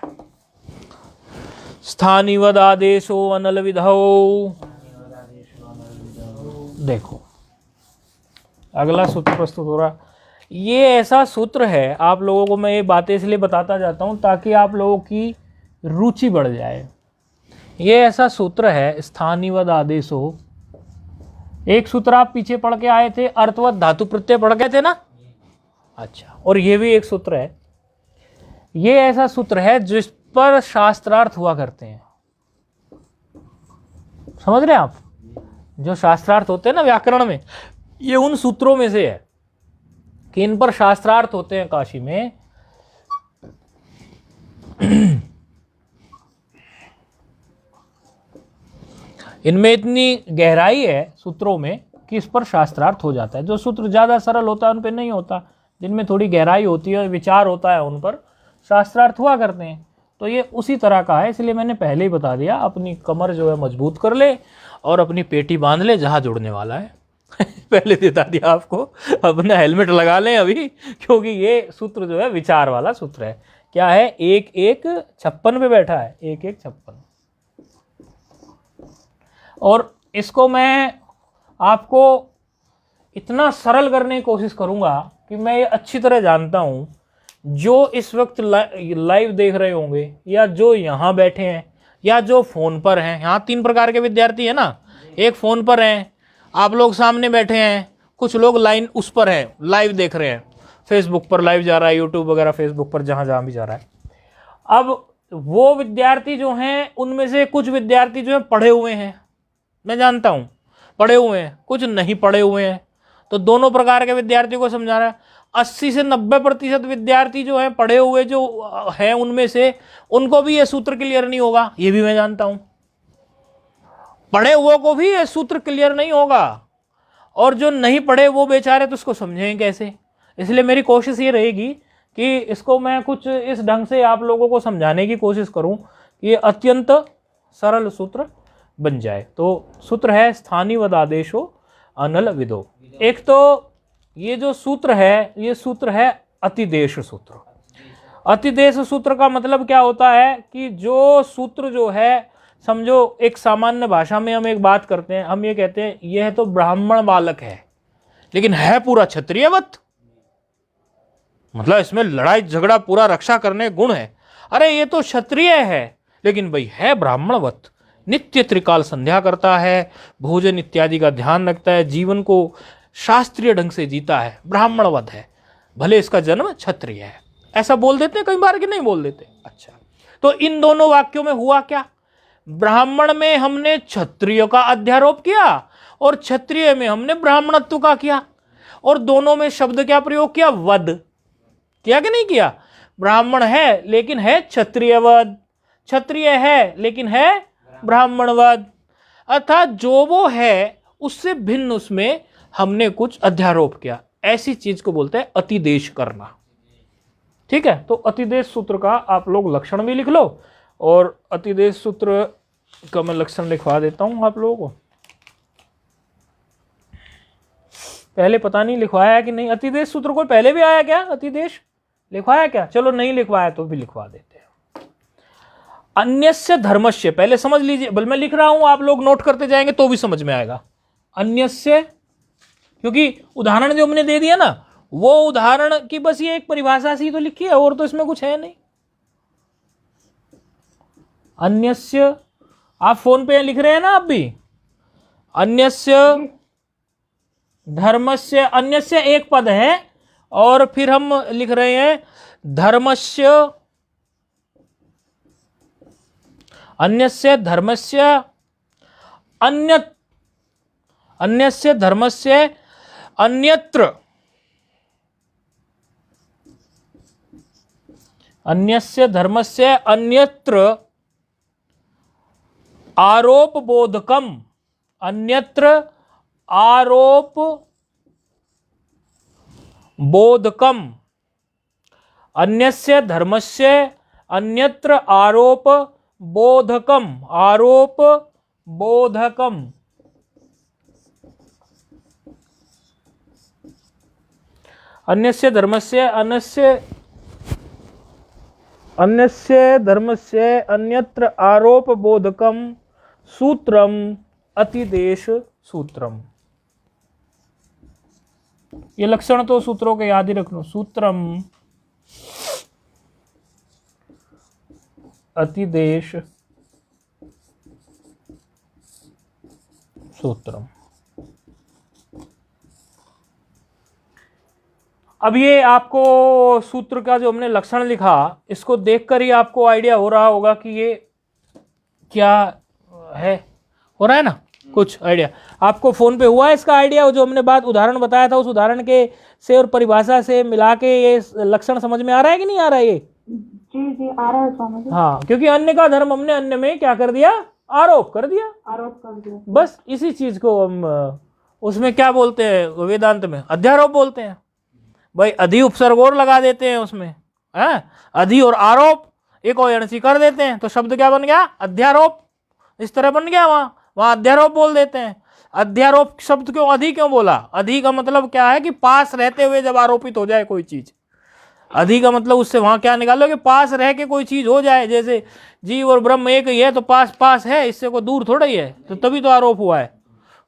स्थानिवद आदेशो अनल विधौ। देखो अगला सूत्र प्रस्तुत हो रहा, ये ऐसा सूत्र है, आप लोगों को मैं ये बातें इसलिए बताता जाता हूं ताकि आप लोगों की रुचि बढ़ जाए। ये ऐसा सूत्र है स्थानिवद आदेशो। एक सूत्र आप पीछे पढ़ के आए थे, अर्थवत धातु प्रत्यय पढ़ गए थे ना? अच्छा, और ये भी एक सूत्र है, ये ऐसा सूत्र है जिस पर शास्त्रार्थ हुआ करते हैं। समझ रहे हैं आप? जो शास्त्रार्थ होते हैं ना व्याकरण में, ये उन सूत्रों में से है कि इन पर शास्त्रार्थ होते हैं काशी में। इनमें इतनी गहराई है सूत्रों में कि इस पर शास्त्रार्थ हो जाता है। जो सूत्र ज़्यादा सरल होता है उन पर नहीं होता, जिनमें थोड़ी गहराई होती है, विचार होता है, उन पर शास्त्रार्थ हुआ करते हैं। तो ये उसी तरह का है, इसलिए मैंने पहले ही बता दिया, अपनी कमर जो है मजबूत कर ले और अपनी पेटी बांध ले जहाँ जुड़ने वाला है। पहले बता दिया आपको, अपना हेलमेट लगा लें अभी, क्योंकि ये सूत्र जो है विचार वाला सूत्र है। क्या है? 1-1-56 पे बैठा है, 1-1-56। और इसको मैं आपको इतना सरल करने की कोशिश करूंगा कि मैं ये अच्छी तरह जानता हूं, जो इस वक्त लाइव देख रहे होंगे, या जो यहाँ बैठे हैं, या जो फ़ोन पर हैं। यहाँ 3 प्रकार के विद्यार्थी हैं ना, एक फ़ोन पर हैं, आप लोग सामने बैठे हैं, कुछ लोग लाइन उस पर हैं, लाइव देख रहे हैं, फेसबुक पर लाइव जा रहा है, यूट्यूब वगैरह फेसबुक पर जहाँ भी जा रहा है। अब वो विद्यार्थी जो हैं, उनमें से कुछ विद्यार्थी जो हैं पढ़े हुए हैं, मैं जानता हूँ पढ़े हुए हैं, कुछ नहीं पढ़े हुए हैं। तो दोनों प्रकार के विद्यार्थियों को समझा रहा है। 80 से 90% विद्यार्थी जो हैं पढ़े हुए जो हैं, उनमें से उनको भी ये सूत्र क्लियर नहीं होगा, ये भी मैं जानता हूं। पढ़े हुए को भी ये सूत्र क्लियर नहीं होगा, और जो नहीं पढ़े वो बेचारे तो उसको समझेंगे कैसे। इसलिए मेरी कोशिश ये रहेगी कि इसको मैं कुछ इस ढंग से आप लोगों को समझाने की कोशिश करूं कि ये अत्यंत सरल सूत्र बन जाए। तो सूत्र है स्थानिवद आदेशो अनल विदो। एक तो ये जो सूत्र है, ये सूत्र है अतिदेश सूत्र। अतिदेश सूत्र का मतलब क्या होता है कि जो सूत्र जो है, समझो एक सामान्य भाषा में हम एक बात करते हैं, हम ये कहते हैं यह तो ब्राह्मण बालक है, लेकिन है पूरा क्षत्रियवत, मतलब इसमें लड़ाई झगड़ा पूरा रक्षा करने गुण है। अरे ये तो क्षत्रिय है, लेकिन भाई है ब्राह्मणवत, नित्य त्रिकाल संध्या करता है, भोजन इत्यादि का ध्यान रखता है, जीवन को शास्त्रीय ढंग से जीता है, ब्राह्मणवत है, भले इसका जन्म क्षत्रिय है। ऐसा बोल देते हैं कई बार कि नहीं बोल देते? अच्छा, तो इन दोनों वाक्यों में हुआ क्या? ब्राह्मण में हमने क्षत्रिय का अध्यारोप किया और क्षत्रिय में हमने ब्राह्मणत्व का किया, और दोनों में शब्द क्या प्रयोग किया? वध। किया कि नहीं किया? ब्राह्मण है लेकिन है क्षत्रियवद, क्षत्रिय है लेकिन है ब्राह्मणवद, अर्थात जो वो है उससे भिन्न उसमें हमने कुछ अध्यारोप किया। ऐसी चीज को बोलते हैं अतिदेश करना। ठीक है, तो अतिदेश सूत्र का आप लोग लक्षण भी लिख लो, और अतिदेश सूत्र का मैं लक्षण लिखवा देता हूं आप लोगों को। पहले पता नहीं लिखवाया है कि नहीं। अतिदेश सूत्र को पहले भी आया क्या? अतिदेश लिखवाया क्या? चलो नहीं लिखवाया तो भी लिखवा देते हैं। अन्यस्य धर्मस्य, पहले समझ लीजिए, बल मैं लिख रहा हूं, आप लोग नोट करते जाएंगे तो भी समझ में आएगा। अन्यस्य, क्योंकि उदाहरण जो हमने दे दिया ना, वो उदाहरण की बस ये एक परिभाषा सी तो लिखी है, और तो इसमें कुछ है नहीं। अन्यस्य, आप फोन पे लिख रहे हैं ना आप भी, अन्यस्य धर्मस्य, अन्यस्य एक पद है, और फिर हम लिख रहे हैं धर्मस्य, अन्यस्य धर्मस्य, अन्यस्य धर्मस्य अन्यत्र, अन्यस्य धर्मस्य अन्यत्र आरोप बोधकम, अन्यत्र आरोप बोधकम, अन्यस्य धर्मस्य अन्यत्र आरोप बोधकम, आरोप बोधकम। अन्यस्य धर्मस्य अन्यस्य धर्मस्य अन्यत्र आरोप बोधकम सूत्रम अतिदेश सूत्रम। ये लक्षण तो सूत्रों के याद ही रख लो। सूत्रम अतिदेश सूत्रम। अब ये आपको सूत्र का जो हमने लक्षण लिखा, इसको देखकर ही आपको आइडिया हो रहा होगा कि ये क्या है। हो रहा है ना कुछ आइडिया? आपको फोन पे हुआ है इसका आइडिया? जो हमने बात उदाहरण बताया था, उस उदाहरण के से और परिभाषा से मिला के ये लक्षण समझ में आ रहा है कि नहीं आ रहा है? ये
जी आ रहा है समझ।
हाँ, क्योंकि अन्य का धर्म हमने अन्य में क्या कर दिया? आरोप कर दिया। बस इसी चीज को हम उसमें क्या बोलते हैं वेदांत में? अध्यारोप बोलते हैं। भाई अधि उपसर्ग और लगा देते हैं उसमें, है अधि और आरोप एक और कर देते हैं, तो शब्द क्या बन गया? अध्यारोप। इस तरह बन गया, वहां अध्यारोप बोल देते हैं। अध्यारोप शब्द क्यों अधि क्यों बोला? अधि का मतलब क्या है कि पास रहते हुए जब आरोपित हो जाए कोई चीज। अधि का मतलब उससे वहां क्या निकालो कि पास रह के कोई चीज हो जाए। जैसे जीव और ब्रह्म एक ही है तो पास पास है, इससे कोई दूर थोड़ा ही है, तो तभी तो आरोप हुआ है।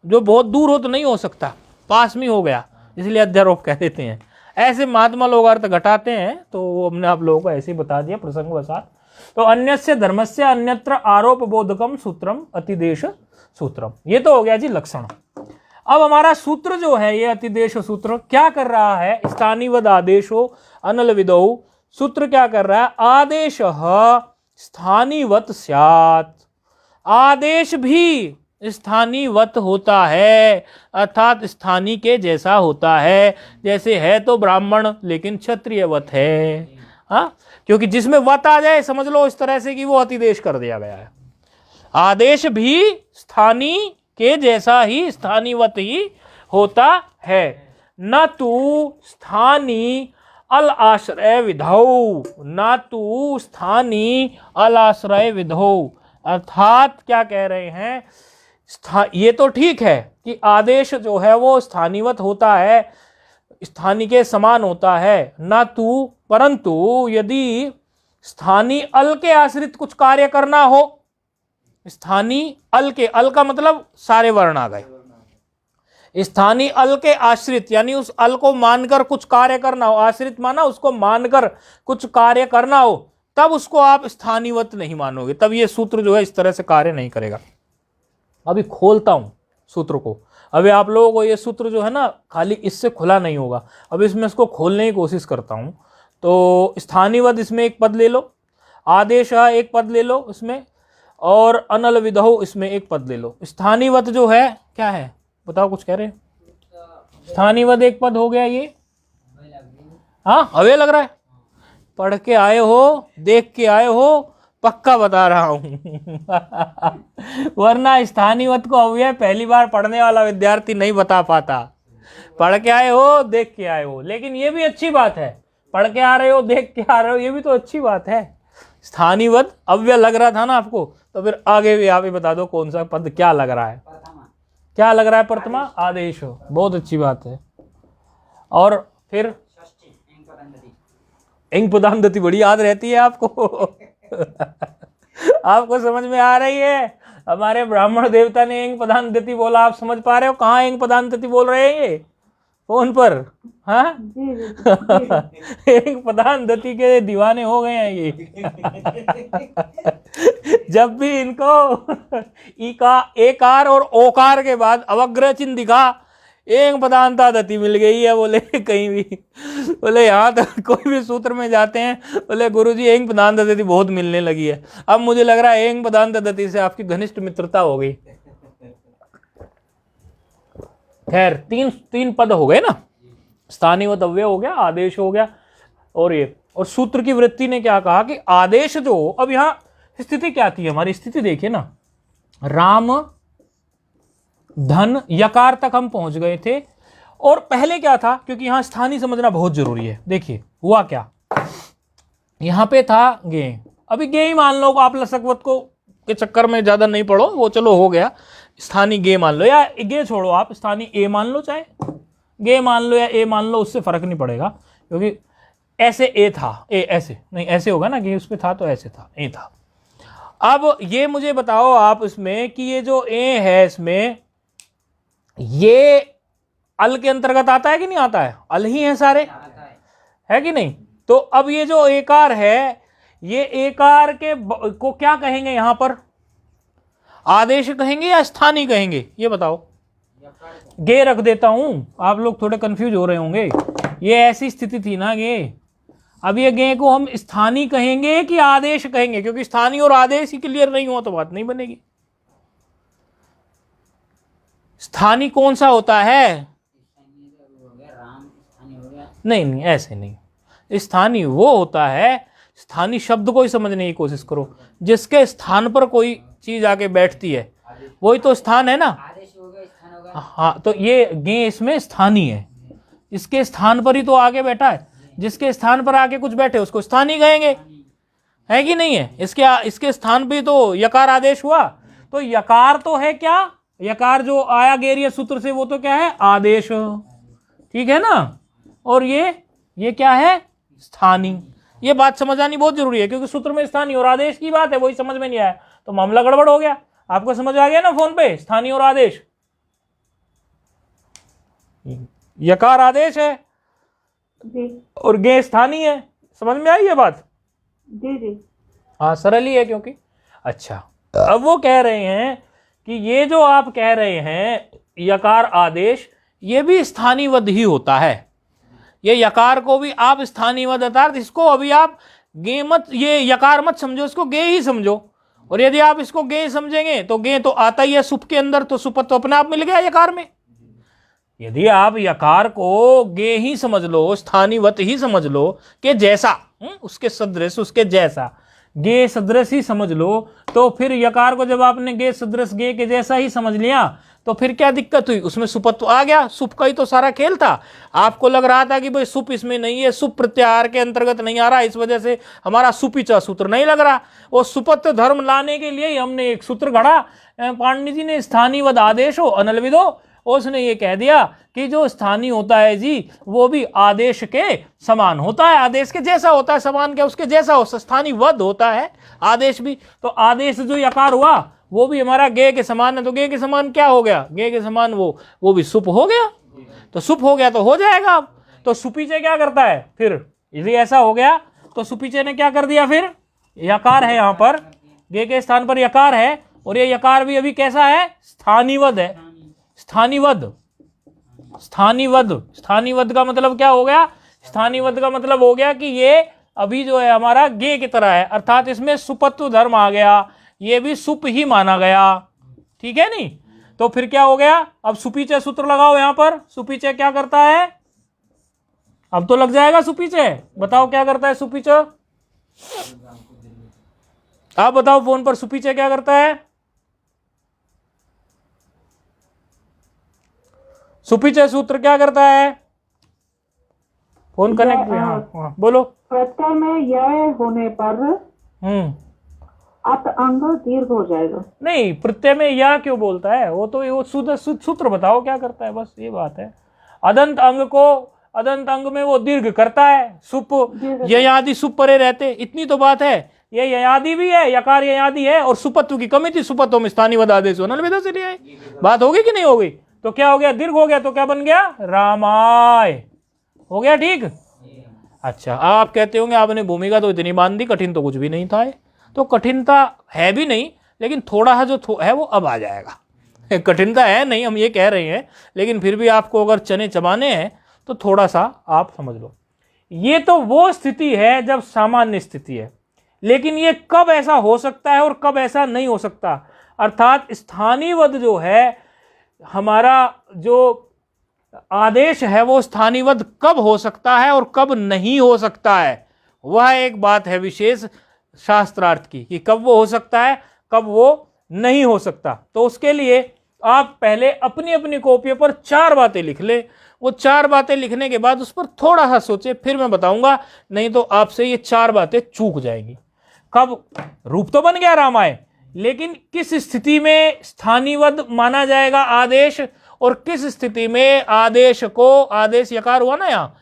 जो बहुत दूर हो तो नहीं हो सकता, पास में हो गया, इसलिए अध्यारोप कह देते हैं। ऐसे महात्मा लोग अर्थ घटाते हैं, तो हमने आप लोगों को ऐसे ही बता दिया प्रसंगवशात। तो अन्यस्य धर्मस्य अन्यत्र आरोप बोधकम सूत्रम अतिदेश सूत्रम। ये तो हो गया जी लक्षण। अब हमारा सूत्र जो है ये अतिदेश सूत्र क्या कर रहा है? स्थानीवद आदेशो अनल विदौ। सूत्र क्या कर रहा है? आदेश स्थानीवत स्यात्। आदेश भी स्थानीवत होता है, अर्थात स्थानी के जैसा होता है। जैसे है तो ब्राह्मण लेकिन क्षत्रियवत है। हाँ, क्योंकि जिसमें वत आ जाए समझ लो इस तरह से कि वो अतिदेश कर दिया गया है। आदेश भी स्थानी के जैसा ही स्थानीवत ही होता है। न तू स्थानी अल आश्रय विधौ, न तू स्थानी अल आश्रय विधौ। अर्थात क्या कह रहे हैं? ये तो ठीक है कि आदेश जो है वो स्थानीवत होता है, स्थानी के समान होता है, ना तू, परंतु यदि स्थानी अल के आश्रित कुछ कार्य करना हो, स्थानी अल के, अल का मतलब सारे वर्ण आ गए, स्थानी अल के आश्रित यानी उस अल को मानकर कुछ कार्य करना हो, आश्रित माना उसको मानकर कुछ कार्य करना हो, तब उसको आप स्थानीवत नहीं मानोगे, तब ये सूत्र जो है इस तरह से कार्य नहीं करेगा। अभी खोलता हूं सूत्र को। अभी आप लोगों को ये सूत्र जो है ना खाली इससे खुला नहीं होगा, अभी इसमें इसको खोलने की कोशिश करता हूं। तो स्थानीवद इसमें एक पद ले लो, आदेश एक पद ले लो इसमें, और अनल विधौ इसमें एक पद ले लो। स्थानीवत जो है क्या है बताओ, कुछ कह रहे? स्थानीवद एक पद हो गया ये। हाँ हवे लग रहा है, पढ़ के आए हो, देख के आए हो, पक्का बता रहा हूं वरना स्थानीवत को अव्यय पहली बार पढ़ने वाला विद्यार्थी नहीं बता पाता। पढ़ के आए हो, देख के आए हो, लेकिन ये भी अच्छी बात है, पढ़ के आ रहे हो, देख के आ रहे हो, ये भी तो अच्छी बात है। स्थानीवत अव्यय लग रहा था ना आपको, तो फिर आगे भी आप ही बता दो कौन सा पद क्या लग रहा है? क्या लग रहा है? प्रथमा आदेश हो, बहुत अच्छी बात है। और फिर इंग पदांधति बड़ी याद रहती है आपको। आपको समझ में आ रही है? हमारे ब्राह्मण देवता ने इंग पदांधति बोला, आप समझ पा रहे हो कहाँ इंग पदांधति बोल रहे हैं ये फोन पर? हाँ इंग पदांधति के दीवाने हो गए हैं ये। जब भी इनको एकार और ओकार के बाद अवग्रह चिन्ह दिखा, एक पदांता दति मिल गई है। बोले कहीं भी, बोले यहाँ तक कोई भी सूत्र में जाते हैं, बोले गुरुजी एक पदांत दति बहुत मिलने लगी है। अब मुझे लग रहा है एक पदांत दति से आपकी घनिष्ठ मित्रता हो गई। खैर तीन पद हो गए ना, स्थानीय व अव्यय हो गया, आदेश हो गया, और ये और सूत्र की वृत्ति ने क्या कहा कि आदेश जो, अब यहाँ स्थिति क्या थी हमारी, स्थिति देखिए ना, राम धन यकार तक हम पहुंच गए थे। और पहले क्या था, क्योंकि यहां स्थानीय समझना बहुत जरूरी है। देखिए हुआ क्या, यहां पे था गे, अभी गे ही मान लो, आप लसकवत को के चक्कर में ज्यादा नहीं पड़ो, वो चलो हो गया, स्थानीय गे मान लो, या गे छोड़ो, आप स्थानीय ए मान लो, चाहे गे मान लो या ए मान लो, उससे फर्क नहीं पड़ेगा, क्योंकि ऐसे ए था, ए ऐसे नहीं, ऐसे होगा ना, गे उस पे था तो ऐसे था, ए था। अब ये मुझे बताओ आप इसमें कि ये जो ए है इसमें, ये अल के अंतर्गत आता है कि नहीं आता है? अल ही है सारे, है कि नहीं? तो अब ये जो एकार है, ये एकार के को क्या कहेंगे यहां पर, आदेश कहेंगे या स्थानीय कहेंगे, ये बताओ। गे रख देता हूं, आप लोग थोड़े कंफ्यूज हो रहे होंगे, ये ऐसी स्थिति थी ना गे, अब ये गे को हम स्थानीय कहेंगे कि आदेश कहेंगे, क्योंकि स्थानीय और आदेश ही क्लियर नहीं हुआ तो बात नहीं बनेगी। स्थानीय कौन सा होता है? नहीं, ऐसे नहीं, स्थानीय वो होता है, स्थानीय शब्द को ही समझने की कोशिश करो, जिसके स्थान पर कोई चीज आके बैठती है वही तो स्थान है ना। हाँ, तो ये गे इसमें स्थानीय है, इसके स्थान पर ही तो आगे बैठा है, जिसके स्थान पर आके कुछ बैठे उसको स्थानीय कहेंगे, है कि नहीं है? इसके स्थान पे तो यकार आदेश हुआ, तो यकार तो है क्या, यकार जो आया गेरिया सूत्र से, वो तो क्या है, आदेश, ठीक है ना। और ये क्या है, स्थानीय। ये बात समझ आनी बहुत जरूरी है, क्योंकि सूत्र में स्थानीय और आदेश की बात है, वही समझ में नहीं आया तो मामला गड़बड़ हो गया। आपको समझ आ गया ना फोन पे, स्थानीय और आदेश, यकार आदेश है और गे स्थानीय है, समझ में आई ये बात?
जी।
हाँ, सरल ही है क्योंकि। अच्छा, अब वो कह रहे हैं कि ये जो आप कह रहे हैं यकार आदेश, ये भी स्थानीयवद ही होता है। ये यकार को भी आप स्थानीयवद, अर्थात इसको अभी आप गे मत, ये यकार मत समझो, इसको गे ही समझो। और यदि आप इसको गे समझेंगे तो गे तो आता ही है सुप के अंदर, तो सुपत तो अपने आप मिल गया यकार में। यदि आप यकार को गे ही समझ लो, स्थानीयवत ही समझ लो कि जैसा, उसके सदृश, उसके जैसा, गे सदृश ही समझ लो, तो फिर यकार को जब आपने गे सदृश, गे के जैसा ही समझ लिया, तो फिर क्या दिक्कत हुई, उसमें सुपत्व आ गया। सुप का ही तो सारा खेल था। आपको लग रहा था कि भाई सुप इसमें नहीं है, सुप प्रत्याहार के अंतर्गत नहीं आ रहा, इस वजह से हमारा सुपिचा सूत्र नहीं लग रहा। वो सुपत्व धर्म लाने के लिए हमने एक सूत्र गढ़ा, पाणिनि जी ने, स्थानीयवद आदेश हो अनलविदो। उसने ये कह दिया कि जो स्थानीय होता है जी, वो भी आदेश के समान होता है, आदेश के जैसा होता है, समान क्या, उसके जैसा हो, स्थानीयवद होता है आदेश भी। तो आदेश जो यकार हुआ वो भी हमारा गे के समान है, तो गे के समान क्या हो गया, गे के समान वो भी सुप हो गया। तो सुप हो गया तो हो जाएगा। अब तो सुपीचे क्या करता है फिर, यदि ऐसा हो गया तो सुपीचे ने क्या कर दिया, फिर यकार है यहाँ पर, गे के स्थान पर यकार है, और ये यकार भी अभी कैसा है, स्थानीयवद है। स्थानीयवद, स्थानीयवद, स्थानीयवद का मतलब क्या हो गया, स्थानीयवद का मतलब हो गया कि ये अभी जो है हमारा गे की तरह है, अर्थात इसमें सुपत्व धर्म आ गया, ये भी सुप ही माना गया, ठीक है नहीं। तो फिर क्या हो गया, अब सुपीचे सूत्र लगाओ यहां पर। सुपीचे क्या करता है, अब तो लग जाएगा सुपीचे, बताओ क्या करता है सुपीचे, आप बताओ फोन पर, सुपीचे क्या करता है, सुपीचे सूत्र क्या करता है, फोन कनेक्ट, हाँ बोलो।
प्रत्यय में यह होने पर अत अंग दीर्घ हो जाएगा।
नहीं, प्रत्यय में या क्यों बोलता है, वो तो वो सूत्र बताओ क्या करता है, बस ये बात है। अदंत अंग को अदंत अंग में वो दीर्घ करता है, सुप ययादि सुप परे रहते, इतनी तो बात है। ये ययादि भी है, यकार ययादि है, और सुपत्व की कमी थी, सुपत्व में स्थानीय आदेश नल विधो से ले आए। बात होगी कि नहीं होगी? तो क्या हो गया, दीर्घ हो गया, तो क्या बन गया, रामाय हो गया। ठीक। अच्छा, आप कहते होंगे आपने भूमिका तो इतनी बांध दी, कठिन तो कुछ भी नहीं था। तो कठिनता है भी नहीं, लेकिन थोड़ा सा जो है वो अब आ जाएगा। कठिनता है नहीं, हम ये कह रहे हैं, लेकिन फिर भी आपको अगर चने चबाने हैं तो थोड़ा सा आप समझ लो। ये तो वो स्थिति है जब सामान्य स्थिति है, लेकिन ये कब ऐसा हो सकता है और कब ऐसा नहीं हो सकता, अर्थात स्थानीयवद जो है, हमारा जो आदेश है वो स्थानीयवद कब हो सकता है और कब नहीं हो सकता है, वह एक बात है विशेष शास्त्रार्थ की, कि कब वो हो सकता है, कब वो नहीं हो सकता। तो उसके लिए आप पहले अपनी अपनी कॉपियों पर 4 बातें लिख ले। वो 4 बातें लिखने के बाद उस पर थोड़ा सा सोचे, फिर मैं बताऊंगा, नहीं तो आपसे ये 4 बातें चूक जाएंगी। कब, रूप तो बन गया रामायण, लेकिन किस स्थिति में स्थानीयवद माना जाएगा आदेश, और किस स्थिति में आदेश को, आदेश यकार हुआ ना यहाँ,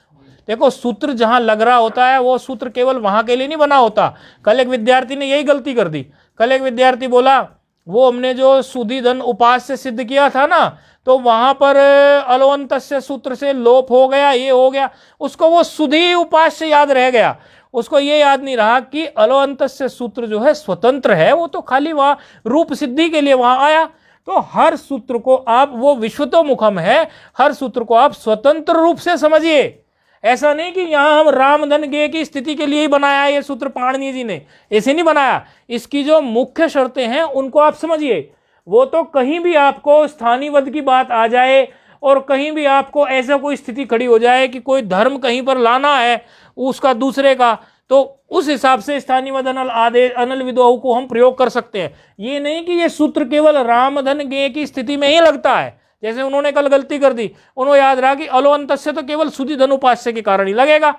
देखो सूत्र जहां लग रहा होता है वो सूत्र केवल वहां के लिए नहीं बना होता। कल एक विद्यार्थी ने यही गलती कर दी। कल एक विद्यार्थी बोला, वो हमने जो सुधी धन उपास से सिद्ध किया था ना, तो वहां पर अलवंतस्य सूत्र से लोप हो गया, ये हो गया, उसको वो सुधी उपास से याद रह गया। उसको ये याद नहीं रहा कि अलवंतस्य सूत्र जो है स्वतंत्र है, वो तो खाली वहां रूप सिद्धि के लिए वहां आया। तो हर सूत्र को आप, वो विश्वतोमुखम है, हर सूत्र को आप स्वतंत्र रूप से समझिए। ऐसा नहीं कि यहां हम राम धन गे की स्थिति के लिए ही बनाया ये सूत्र, पाणिनि जी ने ऐसे नहीं बनाया। इसकी जो मुख्य शर्तें हैं उनको आप समझिए। वो तो कहीं भी आपको स्थानीयवद की बात आ जाए और कहीं भी आपको ऐसा कोई स्थिति खड़ी हो जाए कि कोई धर्म कहीं पर लाना है उसका दूसरे का, तो उस हिसाब से स्थानीयवद अनल आदेश अनल विदोह को हम प्रयोग कर सकते हैं। ये नहीं कि ये सूत्र केवल राम धन गे की स्थिति में ही लगता है, जैसे उन्होंने कल गलती कर दी। उन्होंने याद रहा कि अलो अंतस्य तो केवल सुधी धन उपास्य के कारण ही लगेगा।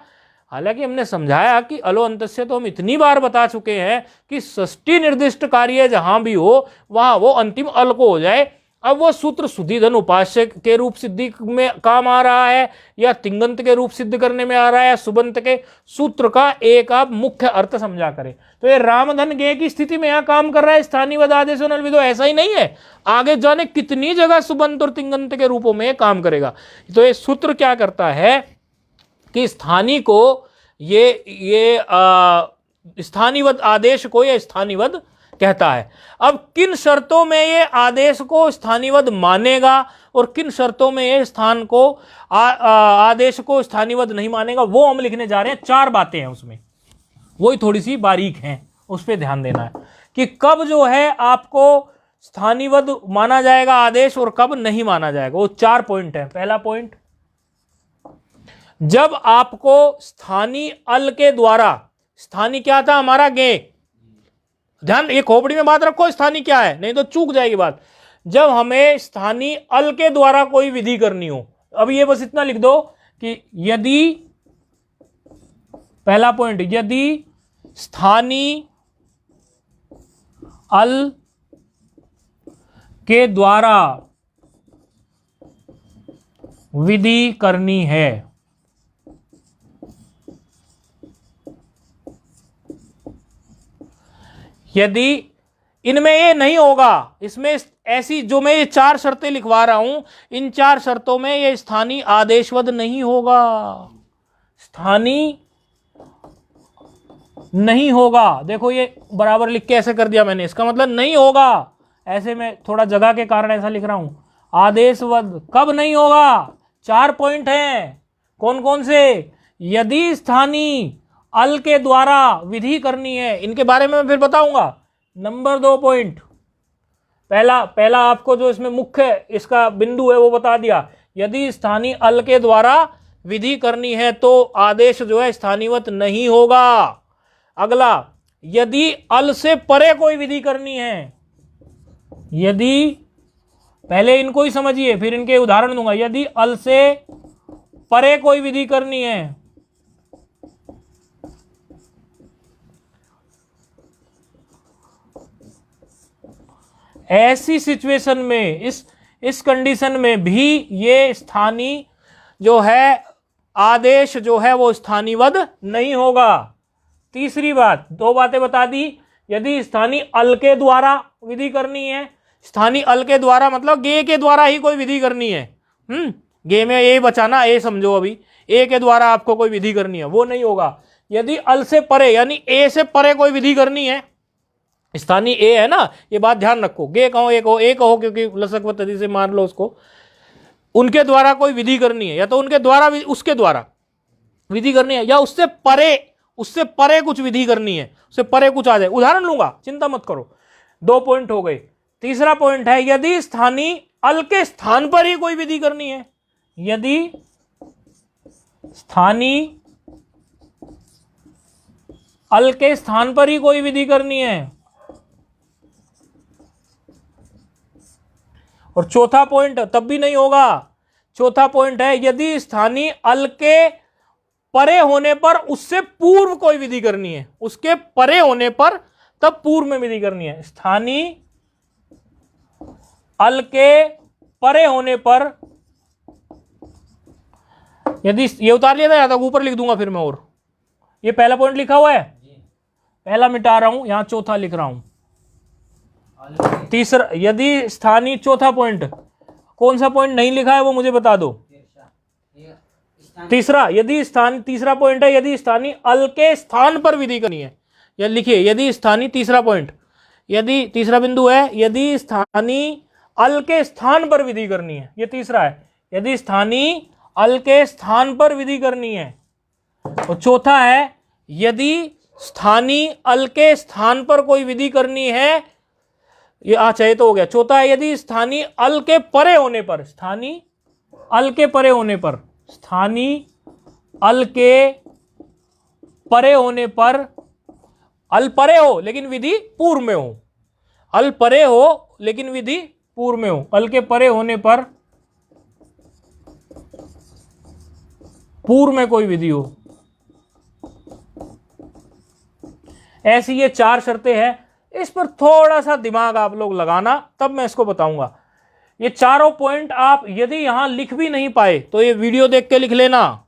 हालांकि हमने समझाया कि अलो अंतस्य तो हम इतनी बार बता चुके हैं कि षष्ठी निर्दिष्ट कार्य जहां भी हो वहां वो अंतिम अल को हो जाए। अब वो सूत्र सुधी धन उपास्य के रूप सिद्धि में काम आ रहा है या तिंगंत के रूप सिद्ध करने में आ रहा है या सुबंत के, सूत्र का एक आप मुख्य अर्थ समझा करें। तो ये रामधन गे की स्थिति में यहाँ काम कर रहा है स्थानीयवद आदेश नल विदो, ऐसा ही नहीं है, आगे जाने कितनी जगह सुबंत और तिंगंत के रूपों में काम करेगा। तो ये सूत्र क्या करता है कि स्थानीय को ये स्थानीयवद आदेश को ये स्थानीयवद कहता है। अब किन शर्तों में ये आदेश को स्थानीयवद मानेगा और किन शर्तों में ये स्थान को आदेश को स्थानीयवद नहीं मानेगा, वो हम लिखने जा रहे हैं। 4 बातें हैं उसमें, वही थोड़ी सी बारीक हैं, उस पर ध्यान देना है कि कब जो है आपको स्थानीयवद माना जाएगा आदेश और कब नहीं माना जाएगा। वो 4 पॉइंट है। पहला पॉइंट, जब आपको स्थानीय अल के द्वारा, स्थानीय क्या था हमारा गे, ध्यान ये खोपड़ी में बात रखो, स्थानीय क्या है, नहीं तो चूक जाएगी बात। जब हमें स्थानीय अल के द्वारा कोई विधि करनी हो, अब ये बस इतना लिख दो कि यदि, पहला पॉइंट, यदि स्थानीय अल के द्वारा विधि करनी है, यदि इनमें ये नहीं होगा, इसमें ऐसी जो मैं ये 4 शर्तें लिखवा रहा हूं, इन 4 शर्तों में ये स्थानीय आदेशवद नहीं होगा, स्थानीय नहीं होगा। देखो ये बराबर लिख के ऐसे कर दिया मैंने, इसका मतलब नहीं होगा, ऐसे में थोड़ा जगह के कारण ऐसा लिख रहा हूं। आदेशवद कब नहीं होगा, 4 पॉइंट हैं। कौन कौन से? यदि स्थानीय अल के द्वारा विधि करनी है, इनके बारे में मैं फिर बताऊंगा। नंबर 2 पॉइंट, पहला आपको जो इसमें मुख्य इसका बिंदु है वो बता दिया, यदि स्थानीय अल के द्वारा विधि करनी है तो आदेश जो है स्थानीयवत नहीं होगा। अगला, यदि अल से परे कोई विधि करनी है, यदि, पहले इनको ही समझिए फिर इनके उदाहरण दूंगा। यदि अल से परे कोई विधि करनी है, ऐसी सिचुएशन में, इस कंडीशन में भी ये स्थानीय जो है आदेश जो है वो स्थानीवद नहीं होगा। तीसरी बात, दो बातें बता दी। यदि स्थानीय अल के द्वारा विधि करनी है, स्थानीय अल के द्वारा मतलब गे के द्वारा ही कोई विधि करनी है। गे में ए बचाना, ए समझो, अभी ए के द्वारा आपको कोई विधि करनी है, वो नहीं होगा। यदि अल से परे यानी ए से परे कोई विधि करनी है, स्थानीय ए है ना, ये बात ध्यान रखो, गे कहो ए कहो क्योंकि लसक व तदी से मान लो उसको, उनके द्वारा कोई विधि करनी है, या तो उनके द्वारा उसके द्वारा विधि करनी है, या उससे परे कुछ विधि करनी है, उससे परे कुछ आ जाए। उदाहरण लूंगा, चिंता मत करो। 2 पॉइंट हो गए। तीसरा पॉइंट है यदि स्थानीय अल के स्थान पर ही कोई विधि करनी है, यदि स्थानीय अल के स्थान पर ही कोई विधि करनी है। और चौथा पॉइंट तब भी नहीं होगा। चौथा पॉइंट है यदि स्थानीय अल के परे होने पर उससे पूर्व कोई विधि करनी है, उसके परे होने पर तब पूर्व में विधि करनी है। स्थानीय अल के परे होने पर, यदि ये उतार लिया था या तो ऊपर लिख दूंगा फिर मैं, और ये पहला पॉइंट लिखा हुआ है, पहला मिटा रहा हूं, यहां चौथा लिख रहा हूं। तीसरा, यदि स्थानीय, चौथा पॉइंट कौन सा पॉइंट नहीं लिखा है वो मुझे बता दो। तीसरा, यदि स्थान, तीसरा पॉइंट है यदि स्थानीय अल के स्थान पर विधि करनी है, या लिखिए यदि स्थानीय, तीसरा पॉइंट, यदि तीसरा बिंदु है यदि स्थानीय अल के स्थान पर विधि करनी है, ये तीसरा है, यदि स्थानीय अल के स्थान पर विधि करनी है। और चौथा है यदि स्थानीय अल के स्थान पर कोई विधि करनी है, ये अच्छा ये तो हो गया। चौथा है यदि स्थानीय अल के परे होने पर, स्थानीय अल के परे होने पर, स्थानीय अल के परे होने पर, अल परे हो लेकिन विधि पूर्व में हो, अल परे हो लेकिन विधि पूर्व में हो, अल के परे होने पर पूर्व में कोई विधि हो, ऐसी ये 4 शर्तें हैं। इस पर थोड़ा सा दिमाग आप लोग लगाना, तब मैं इसको बताऊंगा। ये चारों पॉइंट आप यदि यहां लिख भी नहीं पाए तो ये वीडियो देख के लिख लेना।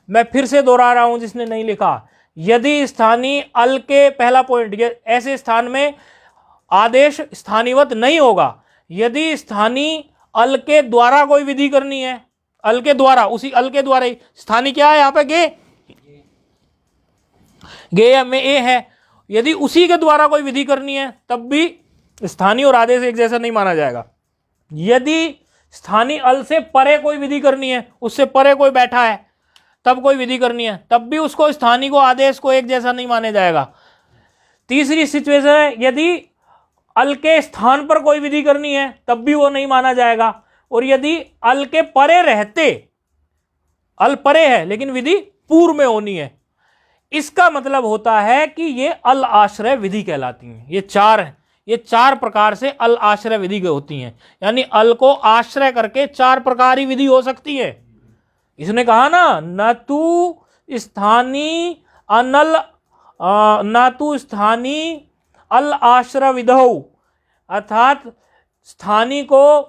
मैं फिर से दोहरा रहा हूं जिसने नहीं लिखा, यदि स्थानीय अल के, पहला पॉइंट, ऐसे स्थान में आदेश स्थानीवत नहीं होगा। यदि स्थानीय अल के द्वारा कोई विधि करनी है, अल के द्वारा, उसी अल के द्वारा ही, स्थानीय क्या है यहां पे, गे में ए है, यदि उसी के द्वारा कोई विधि करनी है तब भी स्थानीय और आदेश एक जैसा नहीं माना जाएगा। यदि स्थानीय अल से परे कोई विधि करनी है, उससे परे कोई बैठा है तब कोई विधि करनी है, तब भी उसको स्थानीय को, आदेश को एक जैसा नहीं माना जाएगा। तीसरी सिचुएशन है यदि अल के स्थान पर कोई विधि करनी है तब भी वो नहीं माना जाएगा। और यदि अल के परे रहते, अल परे है लेकिन विधि पूर्व में होनी है, इसका मतलब होता है कि ये अल आश्रय विधि कहलाती हैं। ये चार प्रकार से अल आश्रय विधि होती हैं, यानी अल को आश्रय करके 4 प्रकार की विधि हो सकती है। इसने कहा ना, न तू स्थानीय अनल, न तू स्थानीय अल आश्रय विधौ, अर्थात स्थानीय को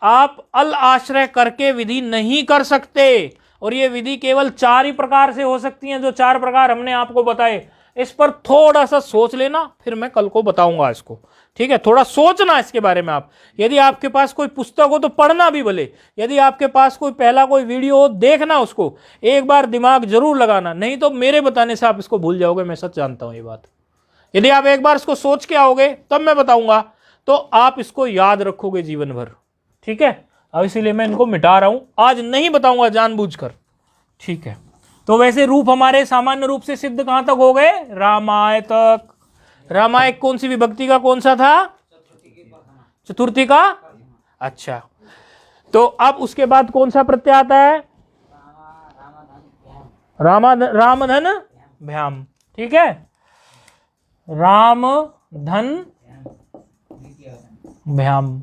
आप अल आश्रय करके विधि नहीं कर सकते। और ये विधि केवल 4 ही प्रकार से हो सकती हैं, जो 4 प्रकार हमने आपको बताए। इस पर थोड़ा सा सोच लेना, फिर मैं कल को बताऊंगा इसको, ठीक है। थोड़ा सोचना इसके बारे में आप। यदि आपके पास कोई पुस्तक हो तो पढ़ना भी भले, यदि आपके पास कोई पहला कोई वीडियो हो देखना, उसको एक बार दिमाग जरूर लगाना, नहीं तो मेरे बताने से आप इसको भूल जाओगे, मैं सच जानता हूं ये बात। यदि आप एक बार इसको सोच के आओगे तब मैं बताऊंगा तो आप इसको याद रखोगे जीवन भर, ठीक है। अब इसीलिए मैं इनको मिटा रहा हूं, आज नहीं बताऊंगा जानबूझकर, ठीक है। तो वैसे रूप हमारे सामान्य रूप से सिद्ध कहां तक हो गए, रामाय तक। रामाय कौन सी विभक्ति का कौन सा था, चतुर्थी का, अच्छा। तो अब उसके बाद कौन सा प्रत्यय आता है, रामधन भ्याम, ठीक है, रामधन भ्याम,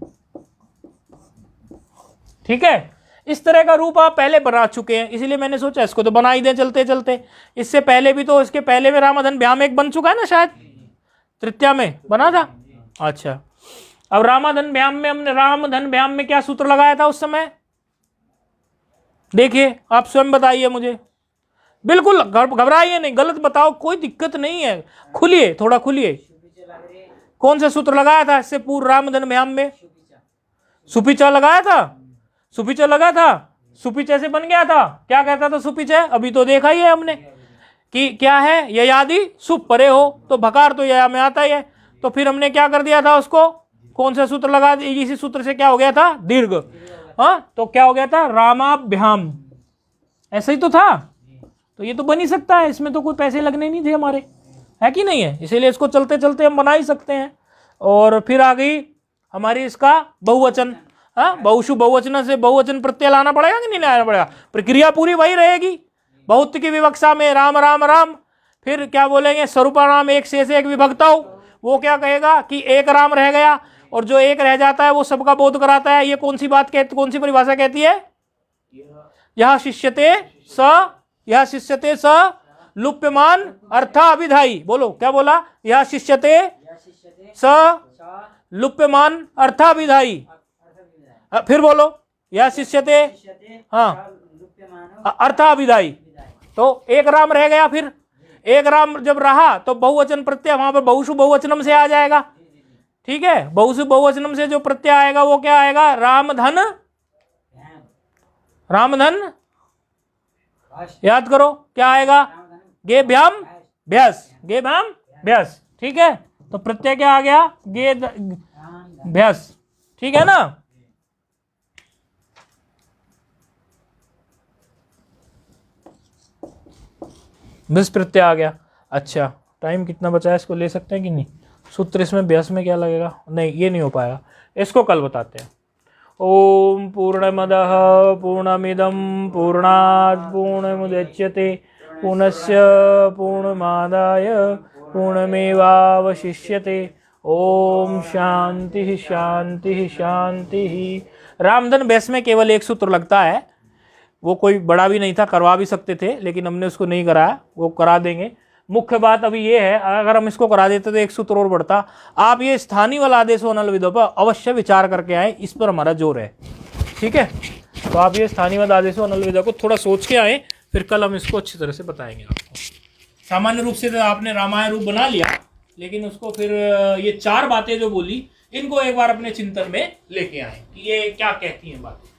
ठीक है। इस तरह का रूप आप पहले बना चुके हैं, इसलिए मैंने सोचा इसको तो बना ही दें चलते चलते। इससे पहले भी तो, इसके पहले में रामधन भ्याम एक बन चुका है ना, शायद तृतीया में बना था, अच्छा। अब रामधन भ्याम में हमने, रामधन भ्याम में क्या सूत्र लगाया था उस समय, देखिए आप स्वयं बताइए मुझे, बिल्कुल घबराइए नहीं, गलत बताओ कोई दिक्कत नहीं है, खुलिए थोड़ा खुलिए। कौन सा सूत्र लगाया था इससे पूर्व रामधन भ्याम में? सुपिचा लगाया था, सुपिचा लगा था, सुपिचा से बन गया था। क्या कहता था सुपिचा? अभी तो देखा ही है हमने कि क्या है, ययादि सुप परे हो तो भकार तो यया में आता ही है। तो फिर हमने क्या कर दिया था उसको, कौन सा सूत्र लगा, इसी सूत्र से क्या हो गया था, दीर्घ। हाँ तो क्या हो गया था, रामाभ्याम, ऐसा ही तो था। तो ये तो बन ही सकता है, इसमें तो कोई पैसे लगने नहीं थे हमारे, है कि नहीं है, इसीलिए इसको चलते चलते हम बना ही सकते हैं। और फिर आ गई हमारी इसका बहुवचन। हाँ बहुशु बहुवचन से बहुवचन प्रत्यय लाना पड़ेगा कि नहीं लाना पड़ेगा? प्रक्रिया पूरी वही रहेगी। बहुत की विवक्षा में राम राम राम, फिर क्या बोलेंगे, स्वरूपानाम एक शेष एक विभक्ता हो, वो क्या कहेगा कि एक राम रह गया, और जो एक रह जाता है वो सबका बोध कराता है। ये कौन सी बात कहती, कौन सी परिभाषा कहती है? यह शिष्यते स, यह शिष्यते स लुप्यमान अर्थाभिधायी। बोलो क्या बोला? यह शिष्यते स लुप्यमान अर्थाभिधायी। फिर बोलो, यह शिष्यते, हाँ अर्थाभिधायी। तो एक राम रह गया, फिर एक राम जब रहा तो बहुवचन प्रत्यय वहां पर बहुशु बहुवचनम से आ जाएगा। ठीक है, बहुशु बहुवचनम से जो प्रत्यय आएगा वो क्या आएगा, रामधन, रामधन, याद करो क्या आएगा, गे भ्याम भ्यास, गे भ्याम भ्यास। ठीक है, तो प्रत्यय क्या आ गया, गे भ्यास। ठीक है ना। मिस प्रत्यय आ गया। अच्छा टाइम कितना बचा है, इसको ले सकते हैं कि नहीं? सूत्र इसमें अभ्यास में क्या लगेगा, नहीं ये नहीं हो पाएगा, इसको कल बताते हैं। ओम पूर्णमदः पूर्णमिदं पूर्णात् पूर्णमुदच्यते पूर्णस्य पूर्णमादाय पूर्णमेवावशिष्यते। ओम शांति शांति शांति। रामधन भैंस में केवल एक सूत्र लगता है, वो कोई बड़ा भी नहीं था, करवा भी सकते थे, लेकिन हमने उसको नहीं कराया, वो करा देंगे। मुख्य बात अभी ये है, अगर हम इसको करा देते तो एक सूत्र और बढ़ता। आप ये स्थानीय वाला आदेश अनल विधो पर अवश्य विचार करके आए, इस पर हमारा जोर है। ठीक है, तो आप ये स्थानीय वाला आदेश अनल विधो को थोड़ा सोच के आए, फिर कल हम इसको अच्छी तरह से बताएंगे आपको। सामान्य रूप से तो आपने रामायण रूप बना लिया, लेकिन उसको फिर ये चार बातें जो बोली, इनको एक बार अपने चिंतन में लेके आए कि ये क्या कहती हैं बातें।